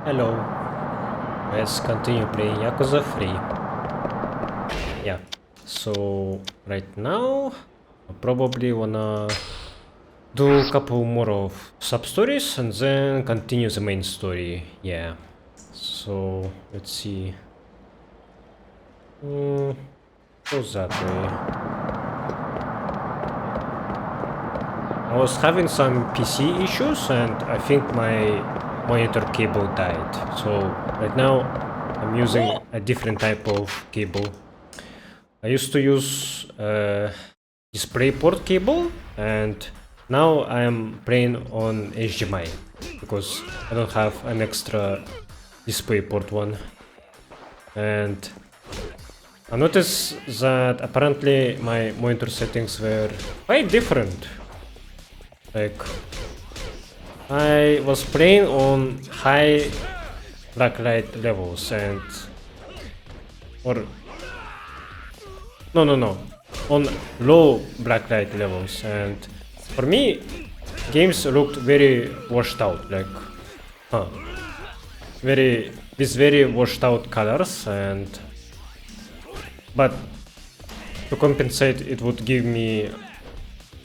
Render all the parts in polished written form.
Hello. Let's continue playing Yakuza 3. Yeah. So right now I probably wanna do a couple more of sub stories and then continue the main story. Yeah. So let's see. Goes that way. I was having some PC issues and I think my monitor cable died. So right now I'm using a different type of cable. I used to use DisplayPort cable and now I am playing on HDMI because I don't have an extra DisplayPort one. And I noticed that apparently my monitor settings were quite different. Like, I was playing on high blacklight levels and or no, on low blacklight levels, and for me games looked very washed out, like very washed out colors, and but to compensate it would give me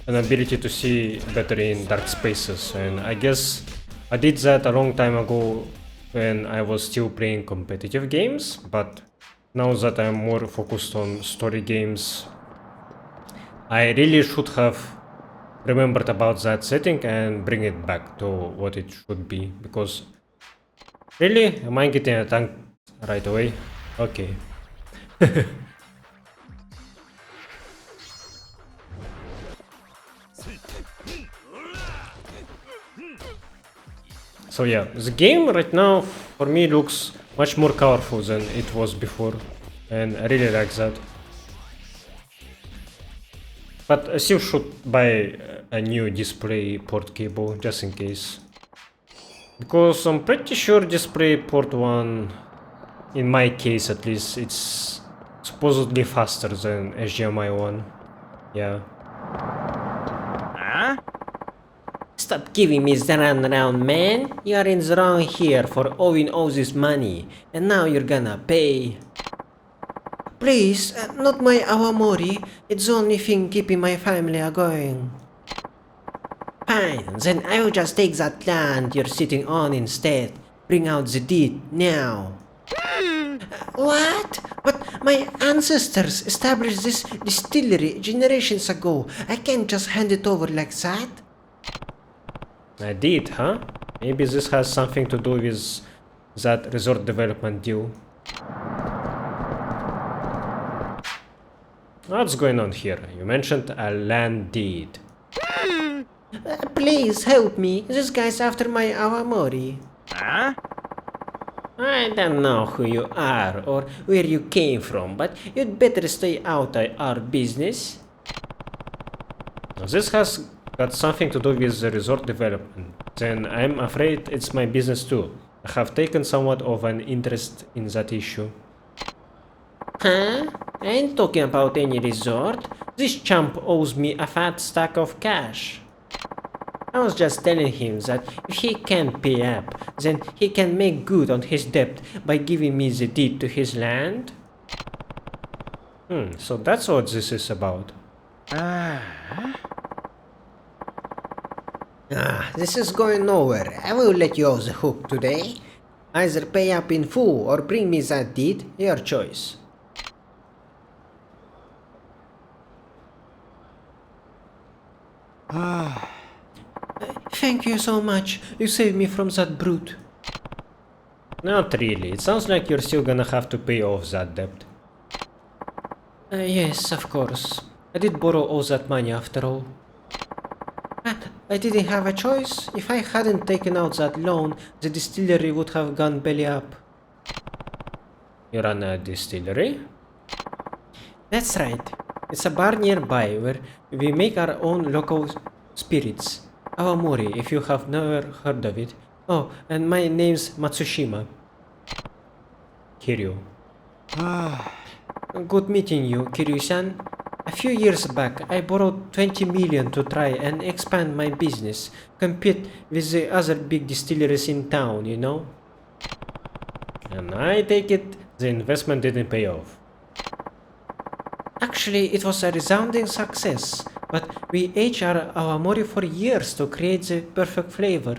an ability to see better in dark spaces, and I guess I did that a long time ago when I was still playing competitive games, but now that I'm more focused on story games, I really should have remembered about that setting and bring it back to what it should be, because really, am I getting attacked right away? Okay. So yeah, the game right now for me looks much more colorful than it was before, and I really like that. But I still should buy a new display port cable just in case. Because I'm pretty sure display port 1, in my case at least, it's supposedly faster than HDMI 1. Yeah. Huh? Stop giving me the runaround, man. You are in the wrong here for owing all this money, and now you're gonna pay. Please, not my awamori. It's the only thing keeping my family going. Fine, then I will just take that land you're sitting on instead. Bring out the deed now. What? But my ancestors established this distillery generations ago. I can't just hand it over like that. I did, huh? Maybe this has something to do with that resort development deal. What's going on here? You mentioned a land deed. Please help me. This guy's after my awamori. Huh? I don't know who you are or where you came from, but you'd better stay out of our business. This has got something to do with the resort development. Then I'm afraid it's my business too. I have taken somewhat of an interest in that issue. Huh? I ain't talking about any resort. This chump owes me a fat stack of cash. I was just telling him that if he can't pay up, then he can make good on his debt by giving me the deed to his land. So that's what this is about. This is going nowhere. I will let you off the hook today. Either pay up in full or bring me that deed, your choice. Thank you so much. You saved me from that brute. Not really. It sounds like you're still gonna have to pay off that debt. Yes, of course. I did borrow all that money after all. But I didn't have a choice. If I hadn't taken out that loan, the distillery would have gone belly up. You run a distillery? That's right. It's a bar nearby where we make our own local spirits. Awamori, if you have never heard of it. Oh, and my name's Matsushima. Kiryu. Good meeting you, Kiryu-san. A few years back, I borrowed 20 million to try and expand my business, compete with the other big distilleries in town, you know? And I take it the investment didn't pay off. Actually, it was a resounding success, but we aged our awamori for years to create the perfect flavor.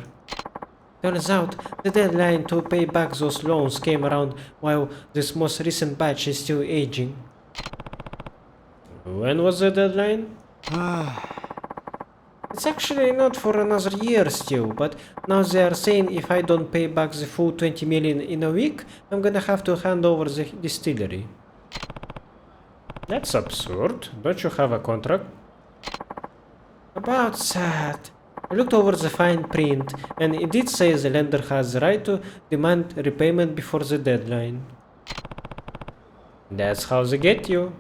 Turns out, the deadline to pay back those loans came around while this most recent batch is still aging. When was the deadline? It's actually not for another year still, but now they are saying if I don't pay back the full 20 million in a week, I'm gonna have to hand over the distillery. That's absurd. Don't you have a contract? About that, I looked over the fine print, and it did say the lender has the right to demand repayment before the deadline. That's how they get you.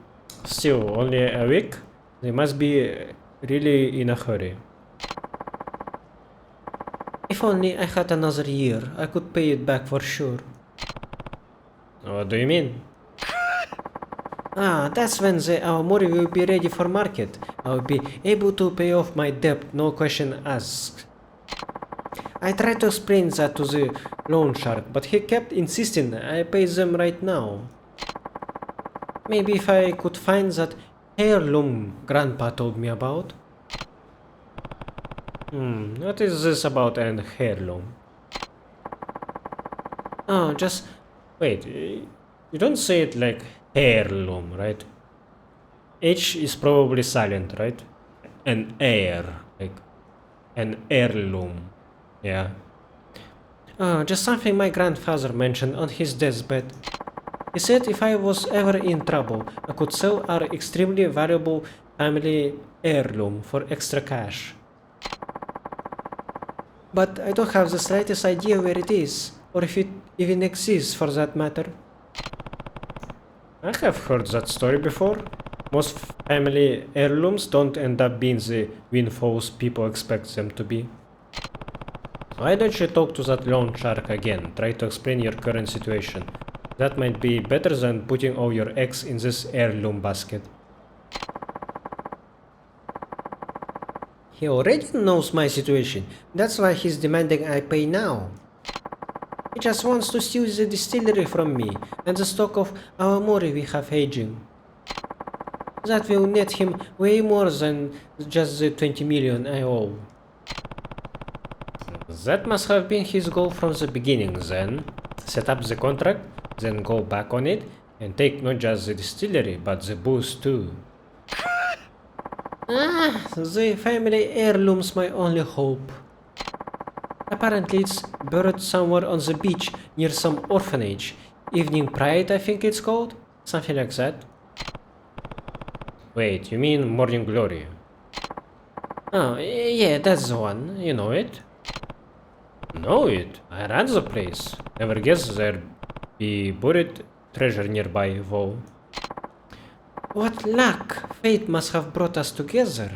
Still, only a week? They must be really in a hurry. If only I had another year, I could pay it back for sure. What do you mean? That's when the Awamori will be ready for market. I'll be able to pay off my debt, no question asked. I tried to explain that to the loan shark, but he kept insisting I pay them right now. Maybe if I could find that heirloom Grandpa told me about. What is this about an heirloom? Just Wait, you don't say it like heirloom, right? H is probably silent, right? An heir, like an heirloom. Yeah. just something my grandfather mentioned on his deathbed. He said if I was ever in trouble, I could sell our extremely valuable family heirloom for extra cash. But I don't have the slightest idea where it is, or if it even exists for that matter. I have heard that story before. Most family heirlooms don't end up being the windfalls people expect them to be. Why don't you talk to that loan shark again? Try to explain your current situation. That might be better than putting all your eggs in this heirloom basket. He already knows my situation, that's why he's demanding I pay now. He just wants to steal the distillery from me and the stock of awamori we have aging. That will net him way more than just the 20 million I owe. That must have been his goal from the beginning then. Set up the contract, then go back on it, and take not just the distillery, but the booze too. The family heirloom's my only hope. Apparently it's buried somewhere on the beach near some orphanage. Evening Pride, I think it's called? Something like that. Wait, you mean Morning Glory? Oh, yeah, that's the one. You know it? Know it. I ran the place. Never guessed there'd be buried treasure nearby, though. What luck! Fate must have brought us together.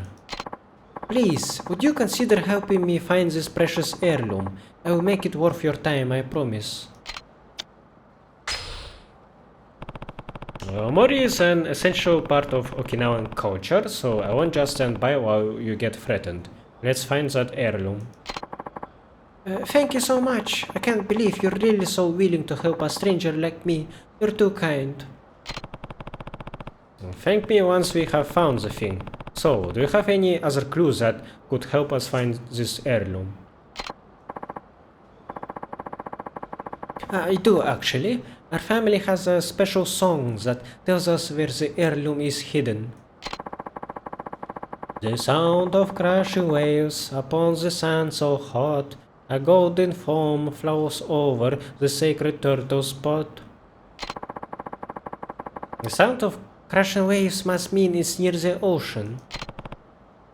Please, would you consider helping me find this precious heirloom? I will make it worth your time, I promise. Mori is an essential part of Okinawan culture, so I won't just stand by while you get threatened. Let's find that heirloom. Thank you so much. I can't believe you're really so willing to help a stranger like me. You're too kind. Thank me once we have found the thing. So, do you have any other clues that could help us find this heirloom? I do actually. Our family has a special song that tells us where the heirloom is hidden. The sound of crashing waves upon the sand so hot, a golden foam flows over the sacred turtle spot. The sound of crashing waves must mean it's near the ocean.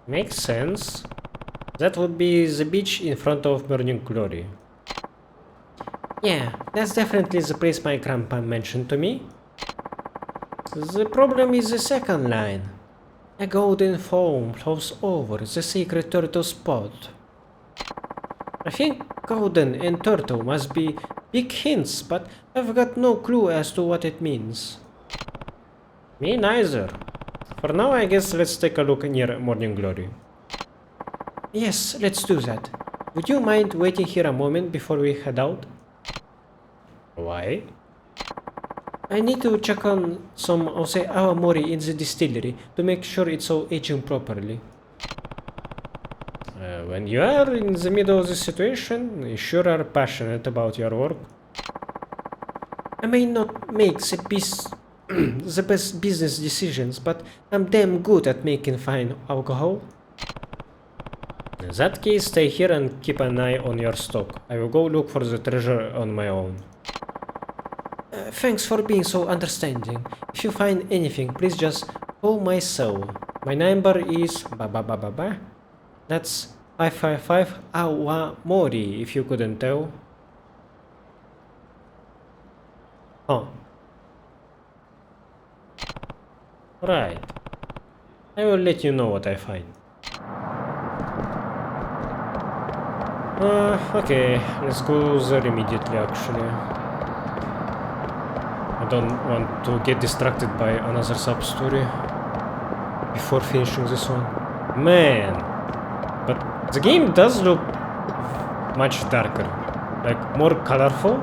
Makes sense. That would be the beach in front of Morning Glory. Yeah, that's definitely the place my grandpa mentioned to me. The problem is the second line. A golden foam flows over the sacred turtle spot. I think golden and turtle must be big hints, but I've got no clue as to what it means. Me neither. For now, I guess let's take a look near Morning Glory. Yes, let's do that. Would you mind waiting here a moment before we head out? Why? I need to check on some of the awamori in the distillery to make sure it's all aging properly. When you are in the middle of the situation, you sure are passionate about your work. I may not make the best business decisions, but I'm damn good at making fine alcohol. In that case, stay here and keep an eye on your stock. I will go look for the treasure on my own. Thanks for being so understanding. If you find anything, please just call my cell. My number is ba. That's 555 Awamori, if you couldn't tell. Huh. Right. I will let you know what I find. Okay, let's go there immediately actually. I don't want to get distracted by another sub-story before finishing this one. Man! But the game does look much darker. Like, more colorful,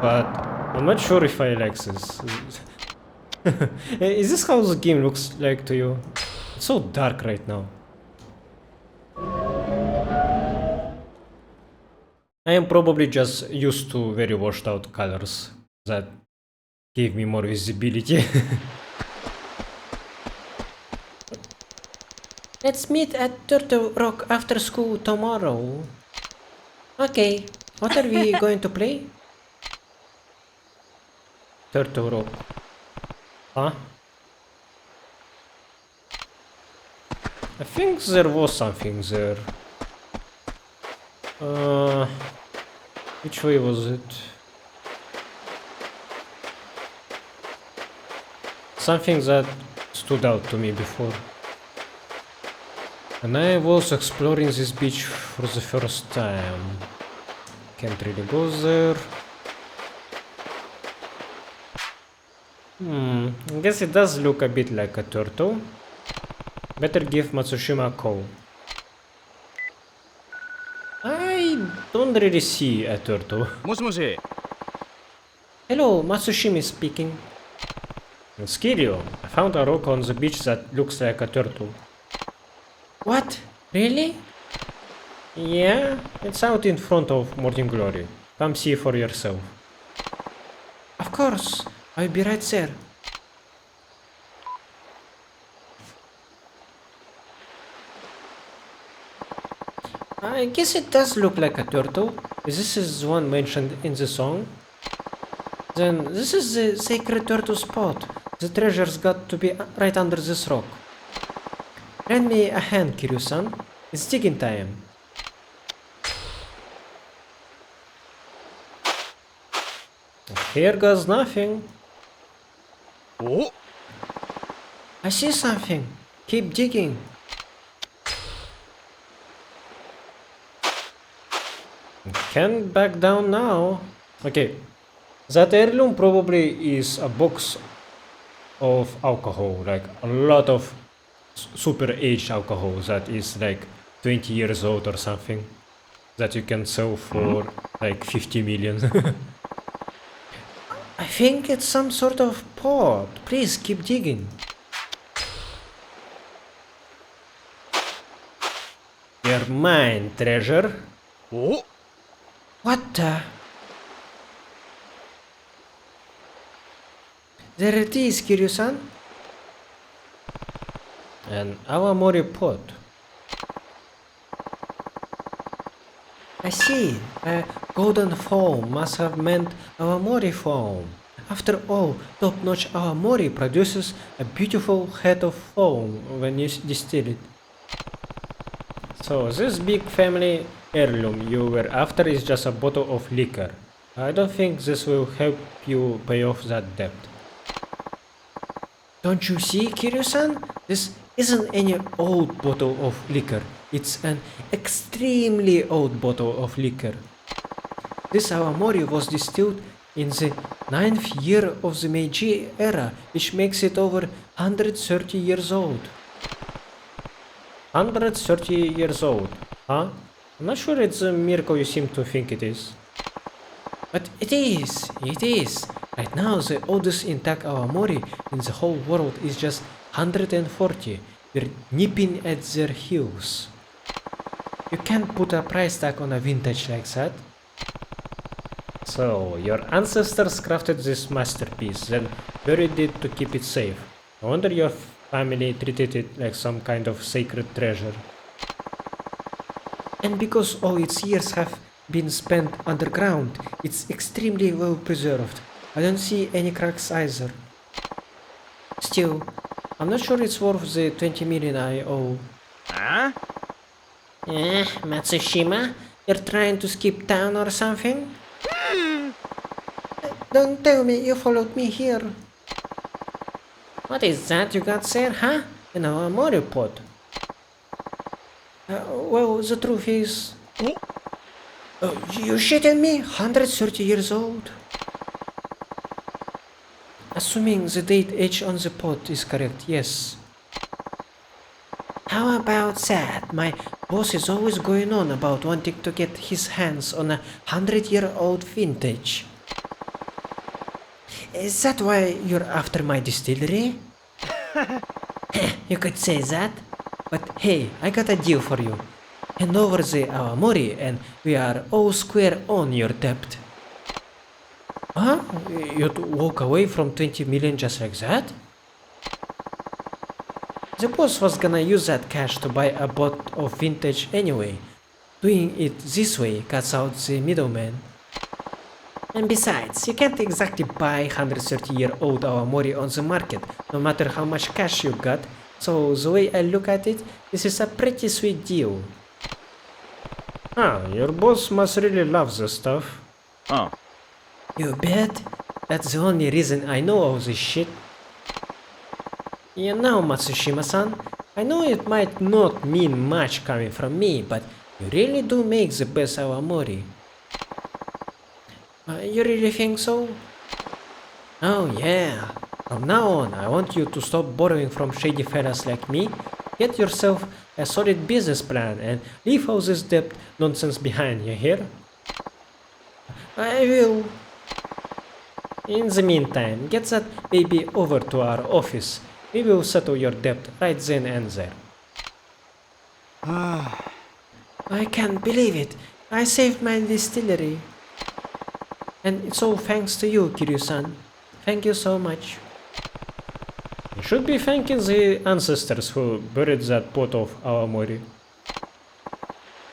but I'm not sure if I like this. Is this how the game looks like to you? It's so dark right now. I am probably just used to very washed out colors that gave me more visibility. Let's meet at Turtle Rock after school tomorrow. Okay, what are we going to play? Turtle Rock. Huh? I think there was something there. Which way was it? Something that stood out to me before. And I was exploring this beach for the first time. Can't really go there. I guess it does look a bit like a turtle. Better give Matsushima a call. I don't really see a turtle. もしもし Hello, Matsushima speaking. Skirio, I found a rock on the beach that looks like a turtle. What? Really? Yeah, it's out in front of Morning Glory. Come see for yourself. Of course, I'll be right there. I guess it does look like a turtle. This is the one mentioned in the song. Then this is the sacred turtle spot. The treasure's got to be right under this rock. Lend me a hand, Kiryu-san. It's digging time. Here goes nothing. お I see something. Keep digging. Can't back down now. Okay, that heirloom probably is a box of alcohol, like a lot of super aged alcohol that is like 20 years old or something, that you can sell for like 50 million. I think it's some sort of pot. Please keep digging. You're mine, treasure. お What the? There it is, Kiryu-san. An awamori pot. I see. Golden foam must have meant awamori foam. After all, top-notch awamori produces a beautiful head of foam when you distill it. So this big family heirloom you were after is just a bottle of liquor. I don't think this will help you pay off that debt. Don't you see, Kiryu-san? This isn't any old bottle of liquor. It's an extremely old bottle of liquor. This awamori was distilled in the 9th year of the Meiji era, which makes it over 130 years old. 130 years old, huh? I'm not sure it's a miracle you seem to think it is. But it is, it is. Right now, the oldest intact Awamori in the whole world is just 140. We're nipping at their heels. You can't put a price tag on a vintage like that. So, your ancestors crafted this masterpiece, then buried it to keep it safe. I wonder your family treated it like some kind of sacred treasure. And because all its years have been spent underground, it's extremely well preserved. I don't see any cracks either. Still, I'm not sure it's worth the 20 million I owe. Huh? Matsushima? You're trying to skip town or something? Don't tell me you followed me here. What is that you got there, huh? In a Mario pod? Well, the truth is... you shitting me? 130 years old? Assuming the date age on the pod is correct, yes. How about that? My boss is always going on about wanting to get his hands on a 100-year-old vintage. Is that why you're after my distillery? You could say that. But hey, I got a deal for you. Hand over the Awamori and we are all square on your debt. Huh? You'd walk away from 20 million just like that? The boss was gonna use that cash to buy a bot of vintage anyway. Doing it this way cuts out the middleman. And besides, you can't exactly buy 130-year-old Awamori on the market, no matter how much cash you got, so the way I look at it, this is a pretty sweet deal. Ah, your boss must really love this stuff. Huh. You bet? That's the only reason I know all this shit. You know, Matsushima-san, I know it might not mean much coming from me, but you really do make the best Awamori. You really think so? Oh yeah. From now on, I want you to stop borrowing from shady fellas like me, get yourself a solid business plan, and leave all this debt nonsense behind, you hear? I will. In the meantime, get that baby over to our office. We will settle your debt right then and there. I can't believe it. I saved my distillery. And it's all thanks to you, Kiryu-san. Thank you so much. You should be thanking the ancestors who buried that pot of Awamori.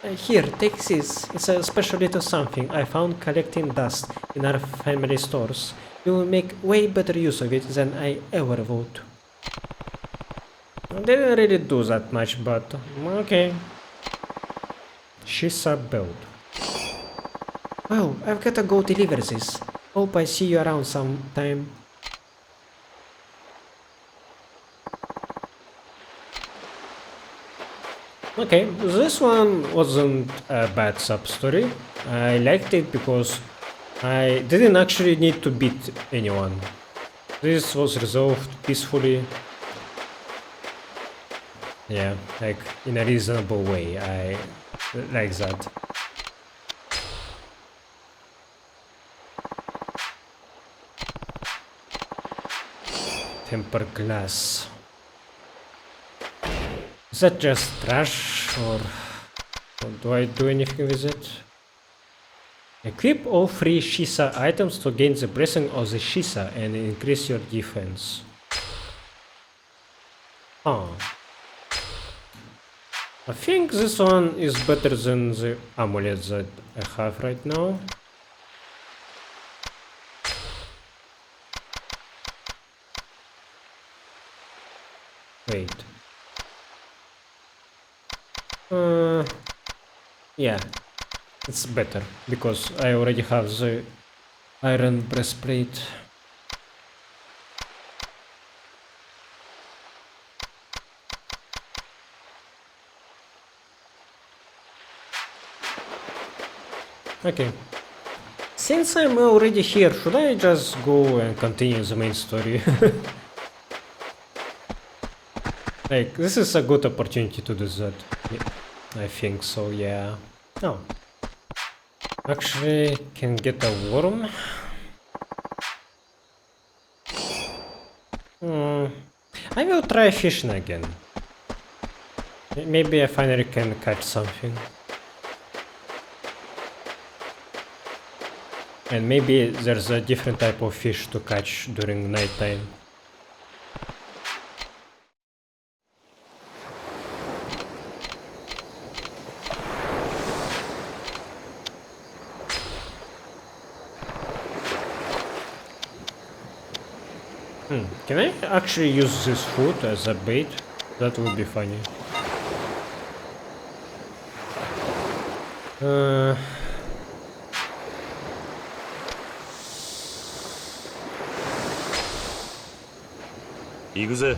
Here, take this. It's a special little something I found collecting dust in our family stores. You will make way better use of it than I ever would. They didn't really do that much, but okay. Shisa build. Well, I've gotta go deliver this. Hope I see you around sometime. Okay, this one wasn't a bad sub-story. I liked it because I didn't actually need to beat anyone. This was resolved peacefully. Yeah, like in a reasonable way. I like that. Tempered glass. Is that just trash or do I do anything with it? Equip all 3 Shisa items to gain the blessing of the Shisa and increase your defense. Oh. I think this one is better than the amulet that I have right now. Wait. Yeah, it's better because I already have the iron breastplate. Okay. Since I'm already here, should I just go and continue the main story? Like, this is a good opportunity to do that. Yeah, I think so, yeah. Oh. Actually, can get a worm. I will try fishing again. Maybe I finally can catch something. And maybe there's a different type of fish to catch during nighttime. Can I actually use this food as a bait? That would be funny. Yakuza.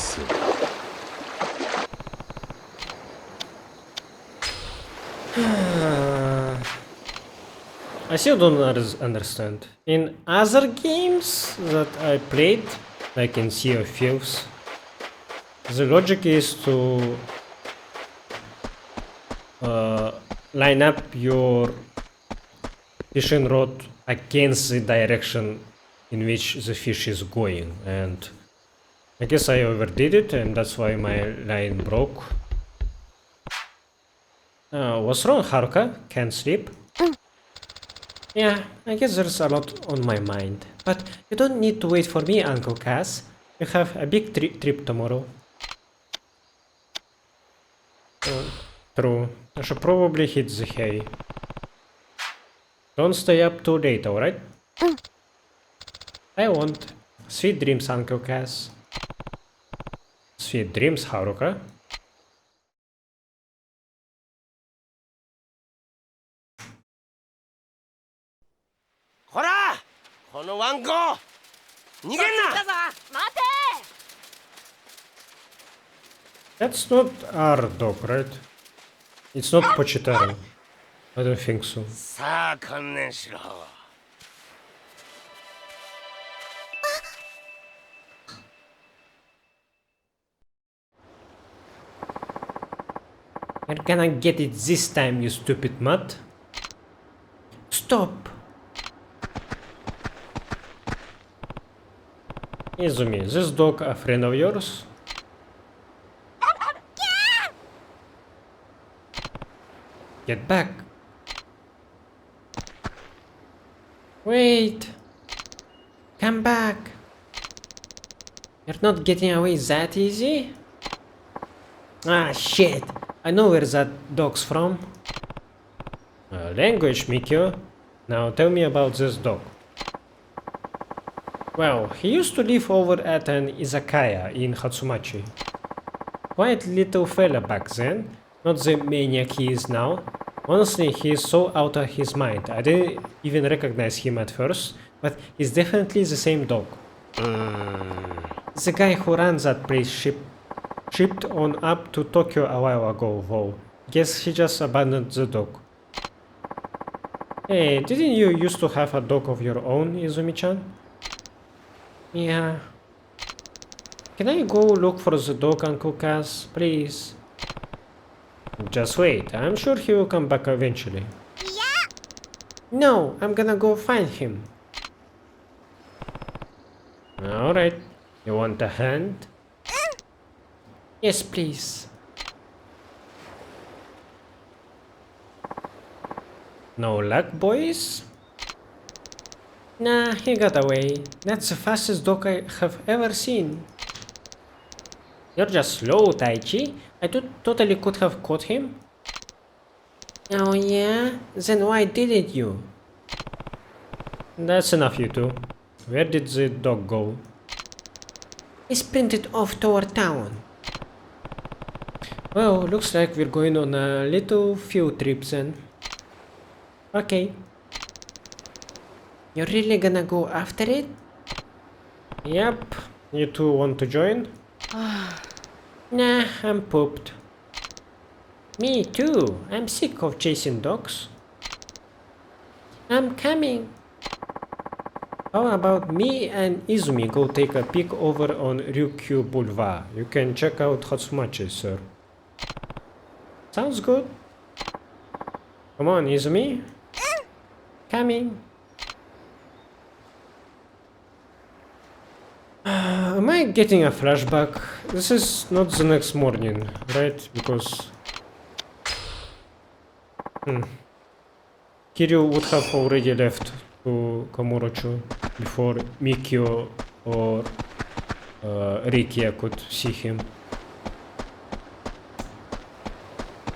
す。I still don't understand. In other games that I played, like in Sea of Thieves, the logic is to line up your fishing rod against the direction in which the fish is going, and I guess I overdid it, and that's why my line broke. What's wrong, Haruka? Can't sleep? Yeah, I guess there's a lot on my mind. But you don't need to wait for me, Uncle Cass. You have a big trip tomorrow. True. I should probably hit the hay. Don't stay up too late, alright? I won't. Sweet dreams, Uncle Cass. Sweet dreams, Haruka. Hora! このワンコ逃げんな That's not our dog, right? It's not Pochitaro. I don't think so. さあ観念しろ You're gonna get it this time, you stupid mutt. Stop! Izumi, is this dog a friend of yours? Get back! Wait! Come back! You're not getting away that easy? Ah, shit! I know where that dog's from. Language, Mikio. Now tell me about this dog. Well, he used to live over at an izakaya in Hatsumachi. Quite little fella back then, not the maniac he is now. Honestly, he is so out of his mind. I didn't even recognize him at first, but he's definitely the same dog. The guy who runs that place shipped on up to Tokyo a while ago, though. Guess he just abandoned the dog. Hey, didn't you used to have a dog of your own, Izumi-chan? Yeah. Can I go look for the dog, Uncle Cass, please? Just wait, I'm sure he will come back eventually. Yeah. No, I'm gonna go find him. Alright, you want a hand? Yes, please. No luck, boys? Nah, he got away. That's the fastest dog I have ever seen. You're just slow, Taichi. I totally could have caught him. Oh yeah? Then why didn't you? That's enough, you two. Where did the dog go? He sprinted off toward town. Well, looks like we're going on a little field trip then. Okay. You're really gonna go after it? Yep. You two want to join? Nah, I'm pooped. Me too. I'm sick of chasing dogs. I'm coming. How about me and Izumi go take a peek over on Ryukyu Boulevard? You can check out Hatsumachi, sir. Sounds good. Come on, Izumi. Coming. Am I getting a flashback? This is not the next morning, right? Because... Kiryu would have already left to Kamurocho before Mikio or Rikia could see him.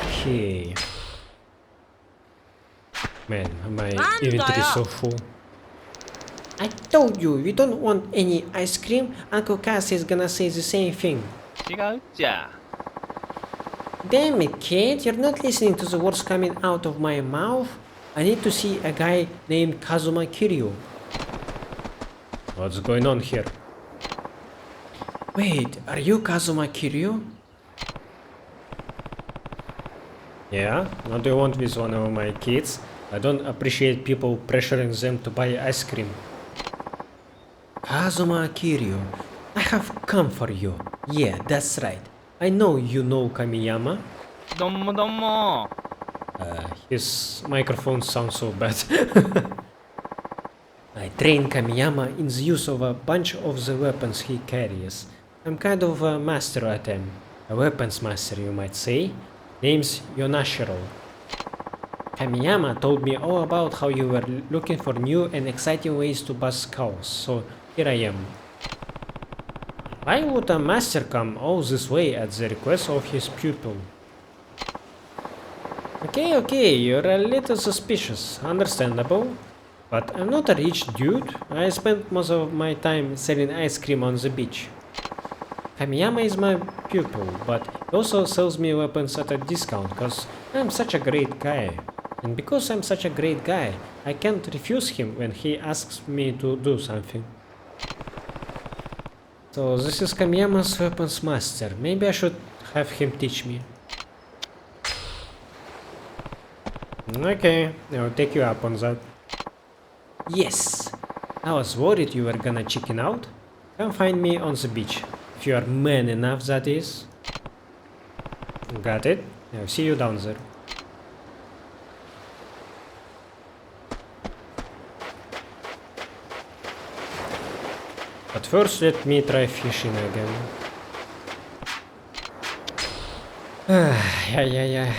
Okay. Man, my inventory is so full. I told you, you don't want any ice cream. Uncle Cass is gonna say the same thing. 違うじゃ Damn it, kid, you're not listening to the words coming out of my mouth. I need to see a guy named Kazuma Kiryu. What's going on here? Wait, are you Kazuma Kiryu? Yeah, what do you want with one of my kids? I don't appreciate people pressuring them to buy ice cream. Kazuma Kiryu, I have come for you. Yeah, that's right. I know you know Kamiyama. どうもどうも His microphone sounds so bad. I trained Kamiyama in the use of a bunch of the weapons he carries. I'm kind of a master at them. A weapons master, you might say. Name's Yonashiro. Kamiyama told me all about how you were looking for new and exciting ways to bust cows, so here I am. Why would a master come all this way at the request of his pupil? Okay, you're a little suspicious, understandable. But I'm not a rich dude. I spent most of my time selling ice cream on the beach. Kamiyama is my pupil, but he also sells me weapons at a discount because I'm such a great guy. And because I'm such a great guy, I can't refuse him when he asks me to do something. So this is Kamiyama's weapons master. Maybe I should have him teach me. Okay, I'll take you up on that. Yes! I was worried you were gonna chicken out. Come find me on the beach. If you are man enough, that is. Got it? I'll see you down there. But first, let me try fishing again. Yeah.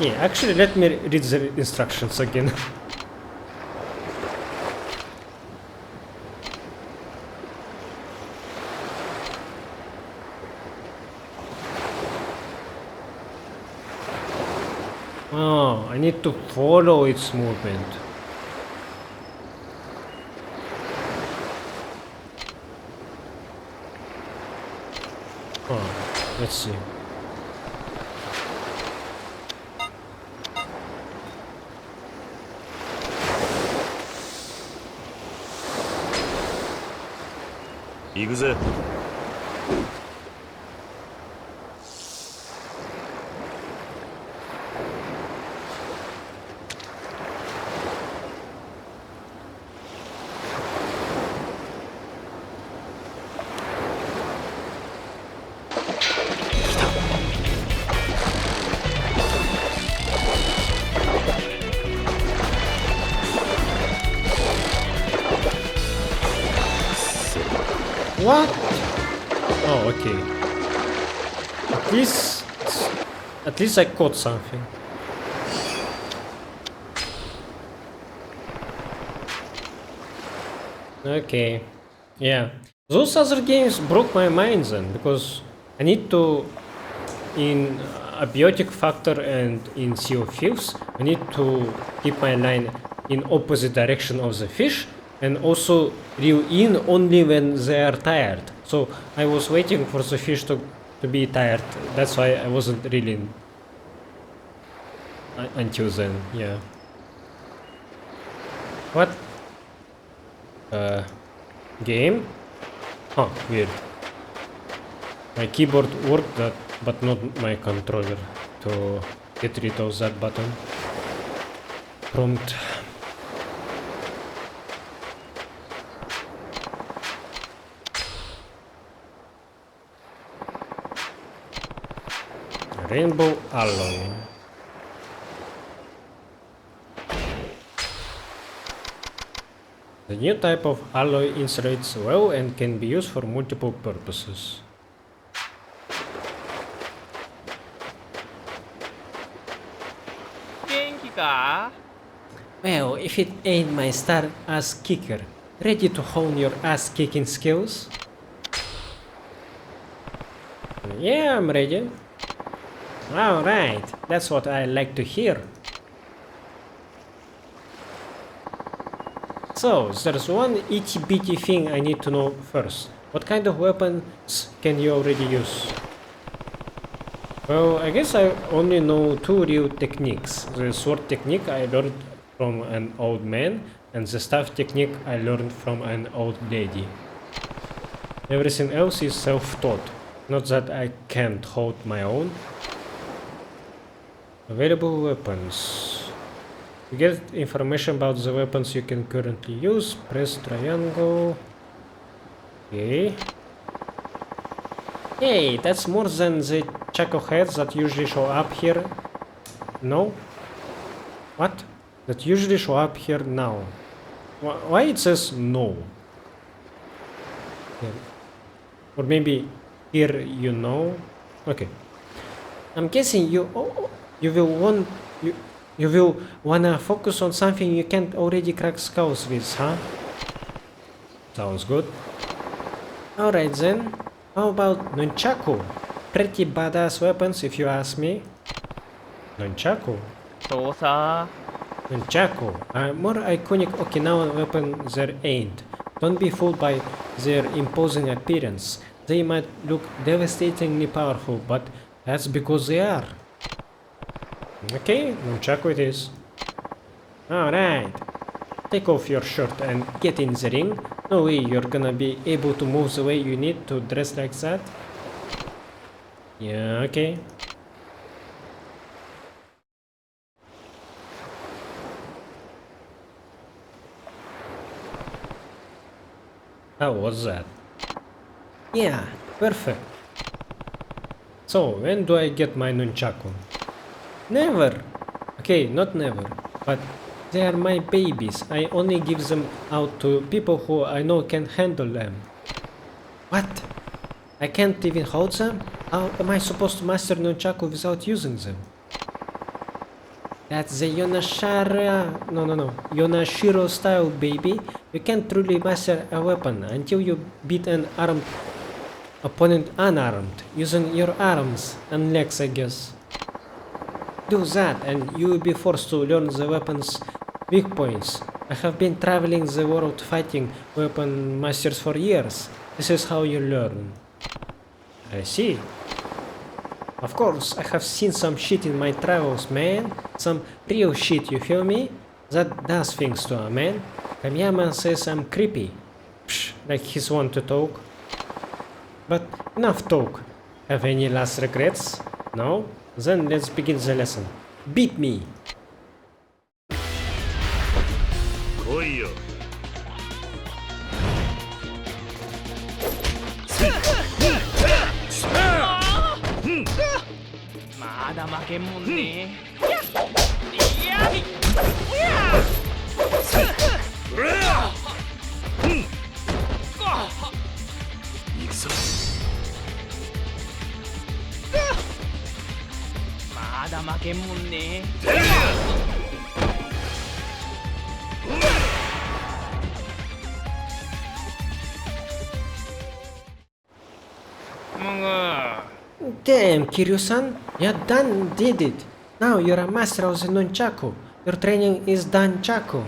Yeah, actually, let me read the instructions again. Oh, I need to follow its movement. Oh, let's see. Yakuza. What? Oh, okay. At least I caught something. Okay. Yeah. Those other games broke my mind then because I need to in abiotic factor and in Sea of Thieves I need to keep my line in opposite direction of the fish and also reel in only when they are tired. So I was waiting for the fish to be tired. That's why I wasn't reeling until then. Yeah. What? Game? Huh, weird. My keyboard worked that, but not my controller to get rid of that button. Prompt. Rainbow alloy. The new type of alloy insulates well and can be used for multiple purposes. Genki ka? Well, if it ain't my star ass kicker, ready to hone your ass kicking skills? Yeah, I'm ready. Alright, that's what I like to hear. So, there's one itty bitty thing I need to know first. What kind of weapons can you already use? Well, I guess I only know two real techniques. The sword technique I learned from an old man, and the staff technique I learned from an old lady. Everything else is self-taught. Not that I can't hold my own. Available weapons. To get information about the weapons you can currently use, press triangle. Okay. Hey, that's more than the Chaco heads that usually show up here. No? What? That usually show up here now. Why it says no? Yeah. Or maybe here you know. Okay. I'm guessing you will want you will wanna focus on something you can't already crack skulls with, huh? Sounds good. Alright then. How about nunchaku? Pretty badass weapons if you ask me. Nunchaku. そうさ。 Nunchaku. A more iconic Okinawan weapon there ain't. Don't be fooled by their imposing appearance. They might look devastatingly powerful, but that's because they are. Okay, nunchaku it is. Alright. Take off your shirt and get in the ring. No way you're gonna be able to move the way you need to dress like that. Yeah, okay. How was that? Yeah, perfect. So, when do I get my nunchaku? Never. Okay, not never, but they are my babies. I only give them out to people who I know can handle them. What? I can't even hold them? How am I supposed to master nunchaku without using them? That's the Yonashiro style, baby. You can't truly master a weapon until you beat an armed opponent unarmed, using your arms and legs, I guess. Do that and you will be forced to learn the weapon's weak points. I have been traveling the world fighting weapon masters for years. This is how you learn. I see. Of course, I have seen some shit in my travels, man. Some real shit, you feel me? That does things to a man. Kamiyama says I'm creepy. Psh, like he's one to talk. But enough talk. Have any last regrets? No? Then let's begin the lesson. Beat me! 来いよ。まだ負けんもんね。行くぞ。まだ負けんもんね。Damn, Kiryu-san, you done did it. Now you're a master of the nunchaku. Your training is danchaku.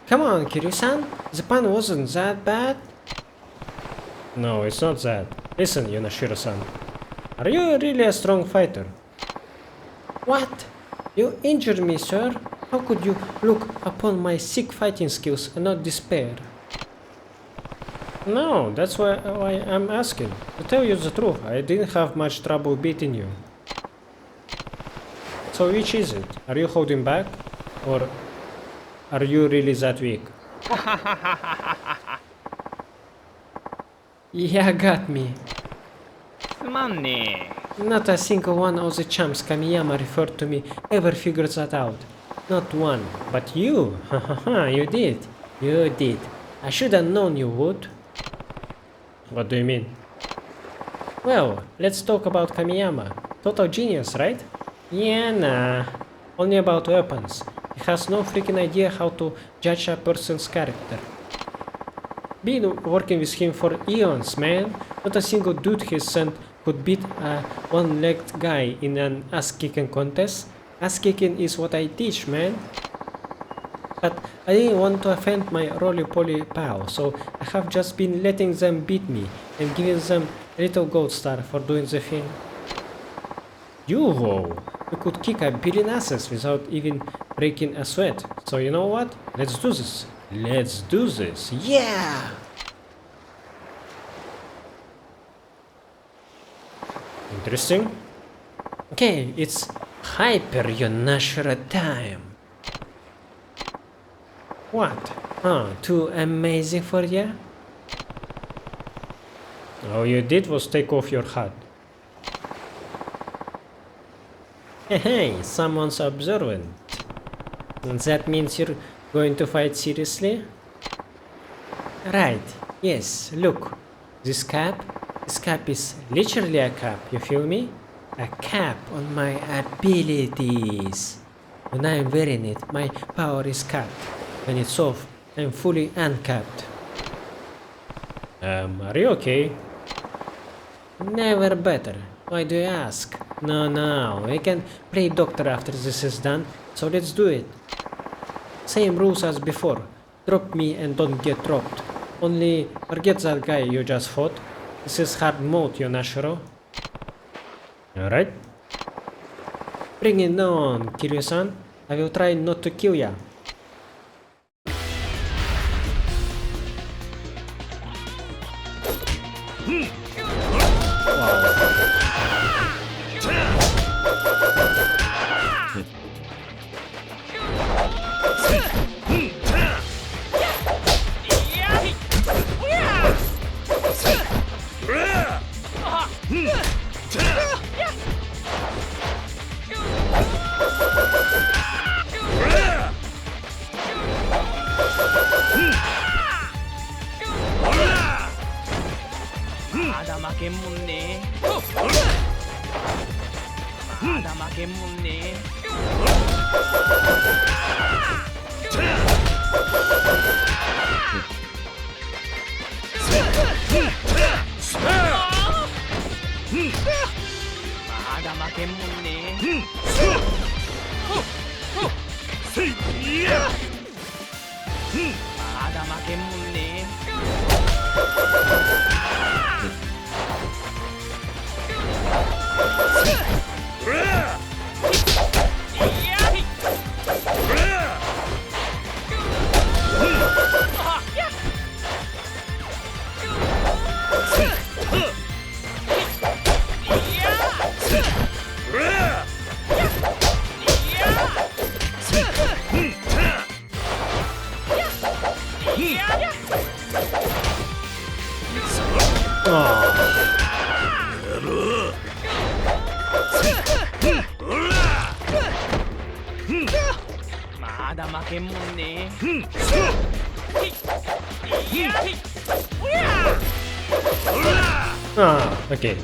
Come on, Kiryu-san. The pun wasn't that bad. No, it's not that. Listen, Yonashiro-san. Are you really a strong fighter? What? You injured me, sir. How could you look upon my sick fighting skills and not despair? No, that's why I'm asking. To tell you the truth, I didn't have much trouble beating you. So which is it? Are you holding back? Or are you really that weak? Yeah, got me. すまんね Not a single one of the champs Kamiyama referred to me ever figured that out. Not one. But you, you did. You did. I should have known you would. What do you mean? Well, let's talk about Kamiyama. Total genius, right? Yeah, nah. Only about weapons. He has no freaking idea how to judge a person's character. Been working with him for eons, man. Not a single dude he sent could beat a one-legged guy in an ass-kicking contest. Ass-kicking is what I teach, man. But I didn't want to offend my roly-poly pal, so I have just been letting them beat me and giving them a little gold star for doing the thing. You could kick a billion asses without even breaking a sweat. So you know what? Let's do this. Let's do this. Yeah! Interesting. Okay, it's Hyper Yonashira time. What? Too amazing for ya? All you did was take off your hat. Hey, someone's observant. And that means you're going to fight seriously? Right, yes, look. This cap is literally a cap, you feel me? A cap on my abilities. When I'm wearing it, my power is capped. When it's off, I'm fully uncapped. Are you okay? Never better. Why do you ask? No, we can play doctor after this is done, so let's do it. Same rules as before. Drop me and don't get dropped. Only forget that guy you just fought. This is hard mode, Yonashiro. Alright. Bring it on, Kiryu-san. I will try not to kill ya. Okay.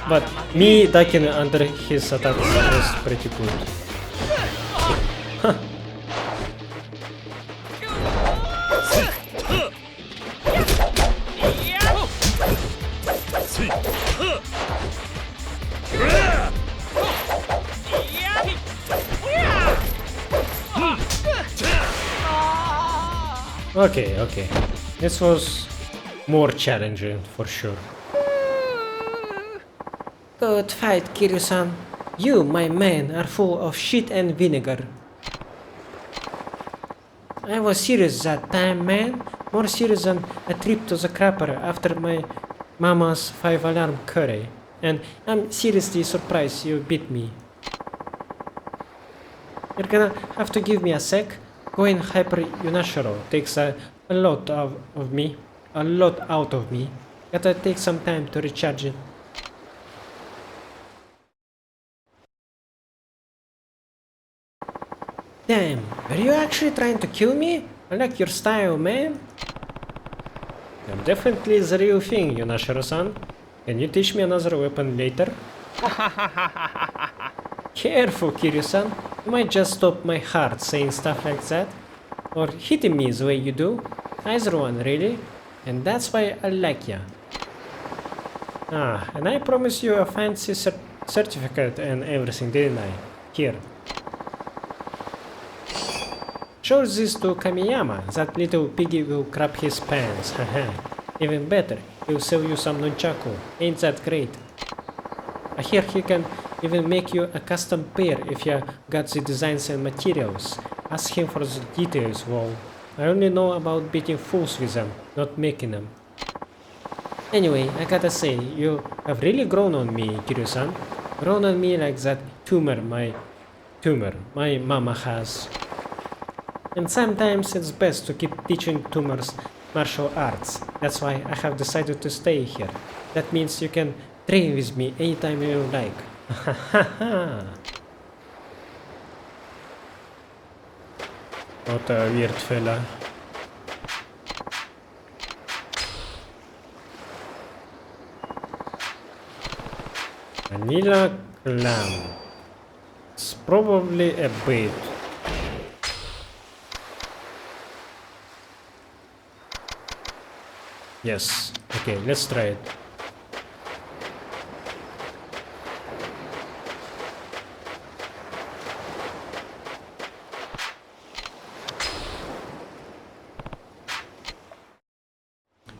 But me ducking under his attacks was pretty good. Okay, okay. This was more challenging for sure. Good fight, Kiryu-san. You, my man, are full of shit and vinegar. I was serious that time, man. More serious than a trip to the crapper after my mama's 5-alarm curry. And I'm seriously surprised you beat me. You're gonna have to give me a sec. Going hyper Yunashiro takes a lot of me. A lot out of me. Gotta take some time to recharge it. Damn, were you actually trying to kill me? I like your style, man. I'm definitely the real thing, Yunashiro-san. Can you teach me another weapon later? Careful, Kiryu-san. You might just stop my heart saying stuff like that. Or hitting me the way you do. Either one, really. And that's why I like ya. Ah, and I promised you a fancy certificate and everything, didn't I? Here. Show this to Kamiyama. That little piggy will crap his pants. Haha. Even better, he'll sell you some nunchaku. Ain't that great? I hear he can even make you a custom pair if you got the designs and materials. Ask him for the details, Wall. I only know about beating fools with them, not making them. Anyway, I gotta say, you have really grown on me, Kiryu-san. Grown on me like that tumor my mama has. And sometimes it's best to keep teaching tumors martial arts. That's why I have decided to stay here. That means you can train with me anytime you like. What a weird fella. Vanilla clam. It's probably a bait. Yes. Okay, let's try it.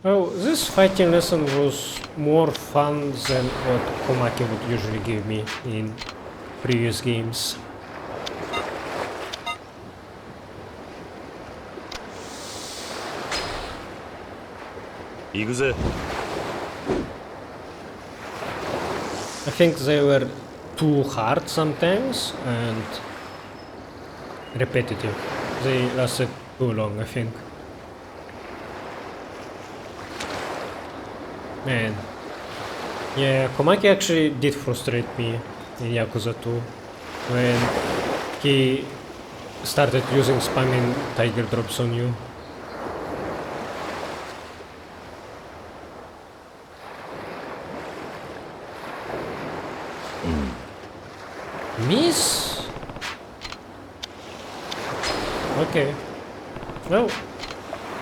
Oh, this fighting lesson was more fun than what Komaki would usually give me in previous games. Yakuza. I think they were too hard sometimes and repetitive. They lasted too long, I think. Man. Yeah, Komaki actually did frustrate me in Yakuza 2 when he started using spamming tiger drops on you. Miss? Okay. Well,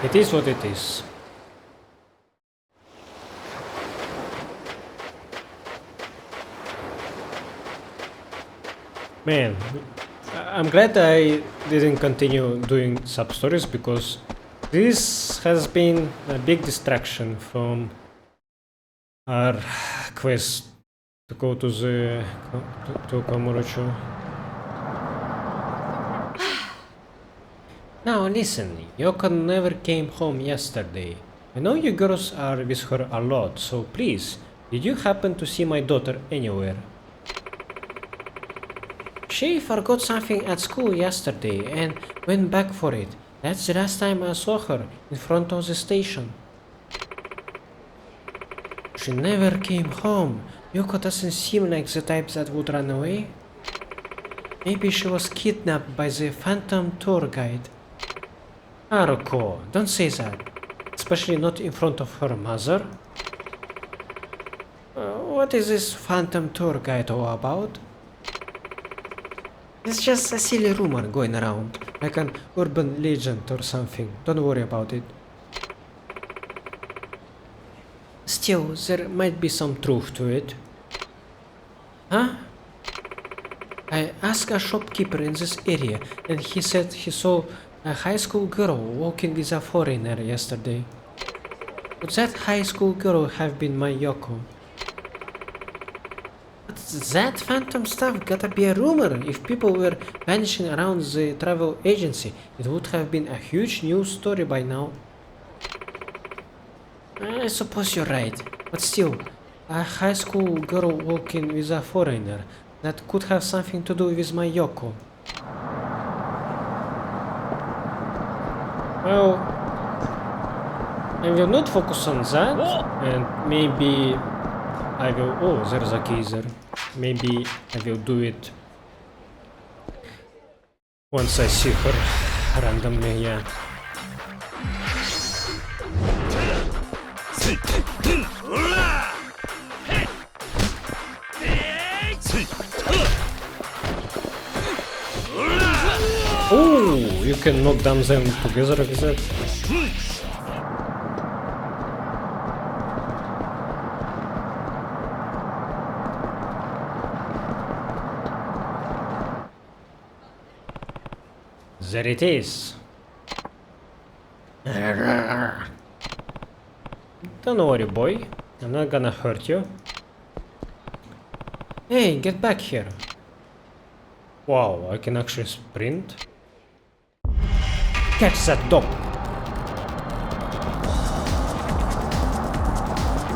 it is what it is. Man, I'm glad I didn't continue doing sub-stories because this has been a big distraction from our quest to go to the to Kamurocho. Now listen, Yoko never came home yesterday. I know you girls are with her a lot, so please, did you happen to see my daughter anywhere? She forgot something at school yesterday and went back for it. That's the last time I saw her in front of the station. She never came home. Yoko doesn't seem like the type that would run away. Maybe she was kidnapped by the phantom tour guide. Haruko, don't say that. Especially not in front of her mother. What is this phantom tour guide all about? It's just a silly rumor going around, like an urban legend or something. Don't worry about it. Still, there might be some truth to it. Huh? I asked a shopkeeper in this area, and he said he saw a high school girl walking with a foreigner yesterday. Could that high school girl have been my Yoko? But that phantom stuff gotta be a rumor. If people were vanishing around the travel agency, it would have been a huge news story by now. I suppose you're right, but still, a high school girl walking with a foreigner, that could have something to do with my Yoko. Well, I will not focus on that, and maybe I will... Oh, there's a geyser. Maybe I will do it once I see her randomly, yeah. Oh, you can knock down them together with that. There it is. Don't worry, boy. I'm not gonna hurt you. Hey, get back here. Wow, I can actually sprint. Catch that dog.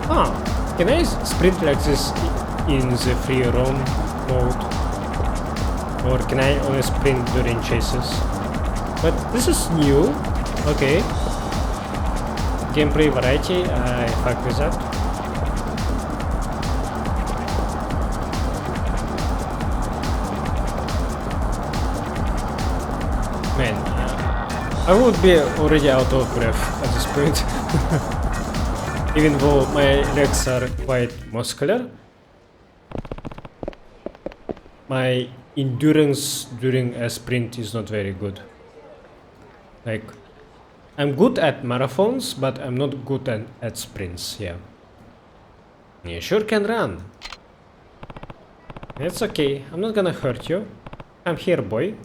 Ah, can I sprint like this in the free roam mode? Or can I only sprint during chases? But this is new. Okay. Gameplay variety, I fuck with that. Man, I would be already out of breath at this point. Even though my legs are quite muscular, my endurance during a sprint is not very good. Like, I'm good at marathons, but I'm not good at sprints, yeah. You sure can run. It's okay, I'm not gonna hurt you. I'm here, boy.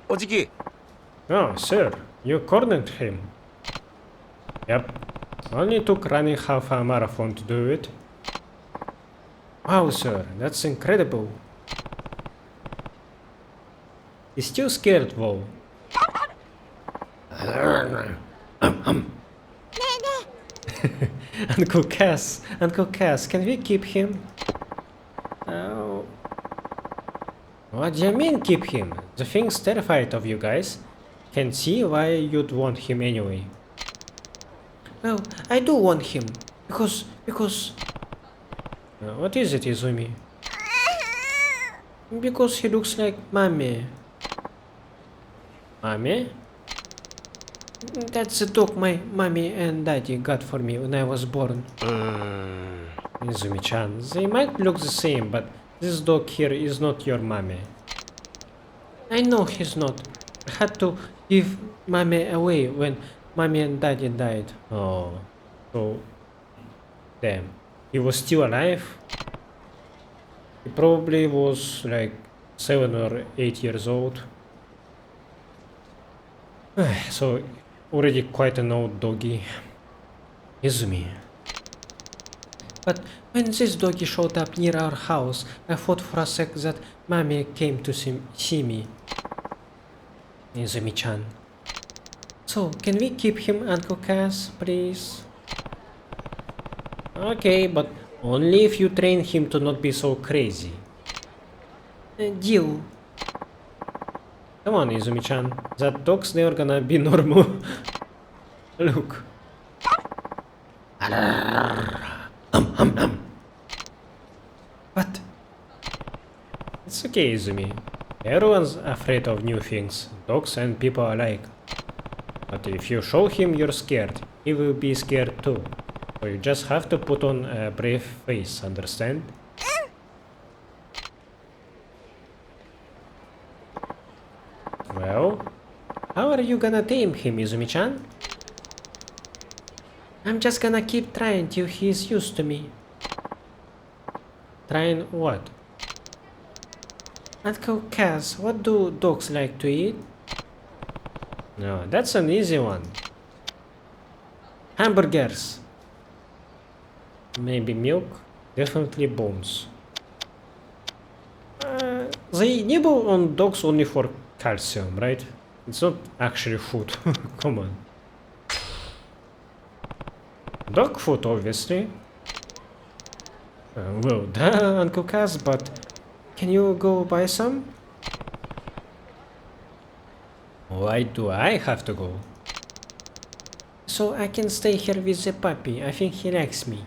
Ojiki. Oh, sir, you cornered him. Yep. Only took running half a marathon to do it. Wow, sir, that's incredible. He's still scared, though. Uncle Cass, can we keep him? Oh. What do you mean keep him? The thing's terrified of you guys. Can't see why you'd want him anyway. Well, I do want him. Because... what is it, Izumi? Because he looks like Mommy. Mommy? That's the dog my mommy and daddy got for me when I was born. Izumi-chan, they might look the same, but this dog here is not your mommy. I know he's not. I had to give mommy away when mommy and daddy died. Oh, so... damn. He was still alive? He probably was like 7 or 8 years old. So, already quite an old doggy. Izumi. But when this doggy showed up near our house, I thought for a sec that mommy came to see me. Izumi-chan. So, can we keep him, Uncle Cass, please? Okay, but only if you train him to not be so crazy. Deal. Come on, Izumi-chan. That dog's never gonna be normal. Look. What? It's okay, Izumi. Everyone's afraid of new things, dogs and people alike. But if you show him you're scared, he will be scared too. So you just have to put on a brave face, understand? Well, how are you gonna tame him, Izumi-chan? I'm just gonna keep trying till he's used to me. Trying what? Uncle Cass, what do dogs like to eat? No, that's an easy one. Hamburgers. Maybe milk? Definitely bones. They nibble on dogs only for... Calcium, right? It's not actually food. Come on. Dog food, obviously. Well, duh, Uncle Cass, but Can you go buy some? why do I have to go? So I can stay here with the puppy. I think he likes me.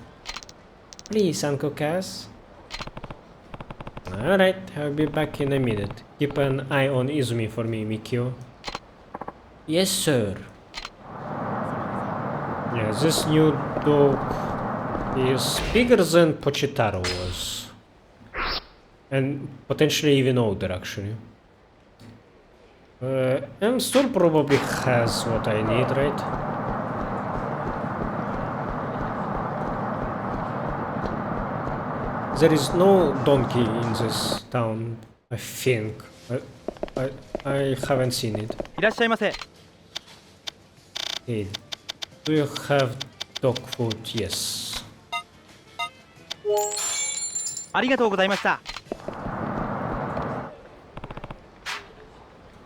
Please, Uncle Cass. Alright, I'll be back in a minute. Keep an eye on Izumi for me, Mikio. Yes, sir. Yeah, this new dog is bigger than Pochitaro was. And potentially even older, actually. And still probably has what I need, right? There is no donkey in this town, I think. I haven't seen it. いらっしゃいませ。 Hey, do you have dog food? Yes. ありがとうございました。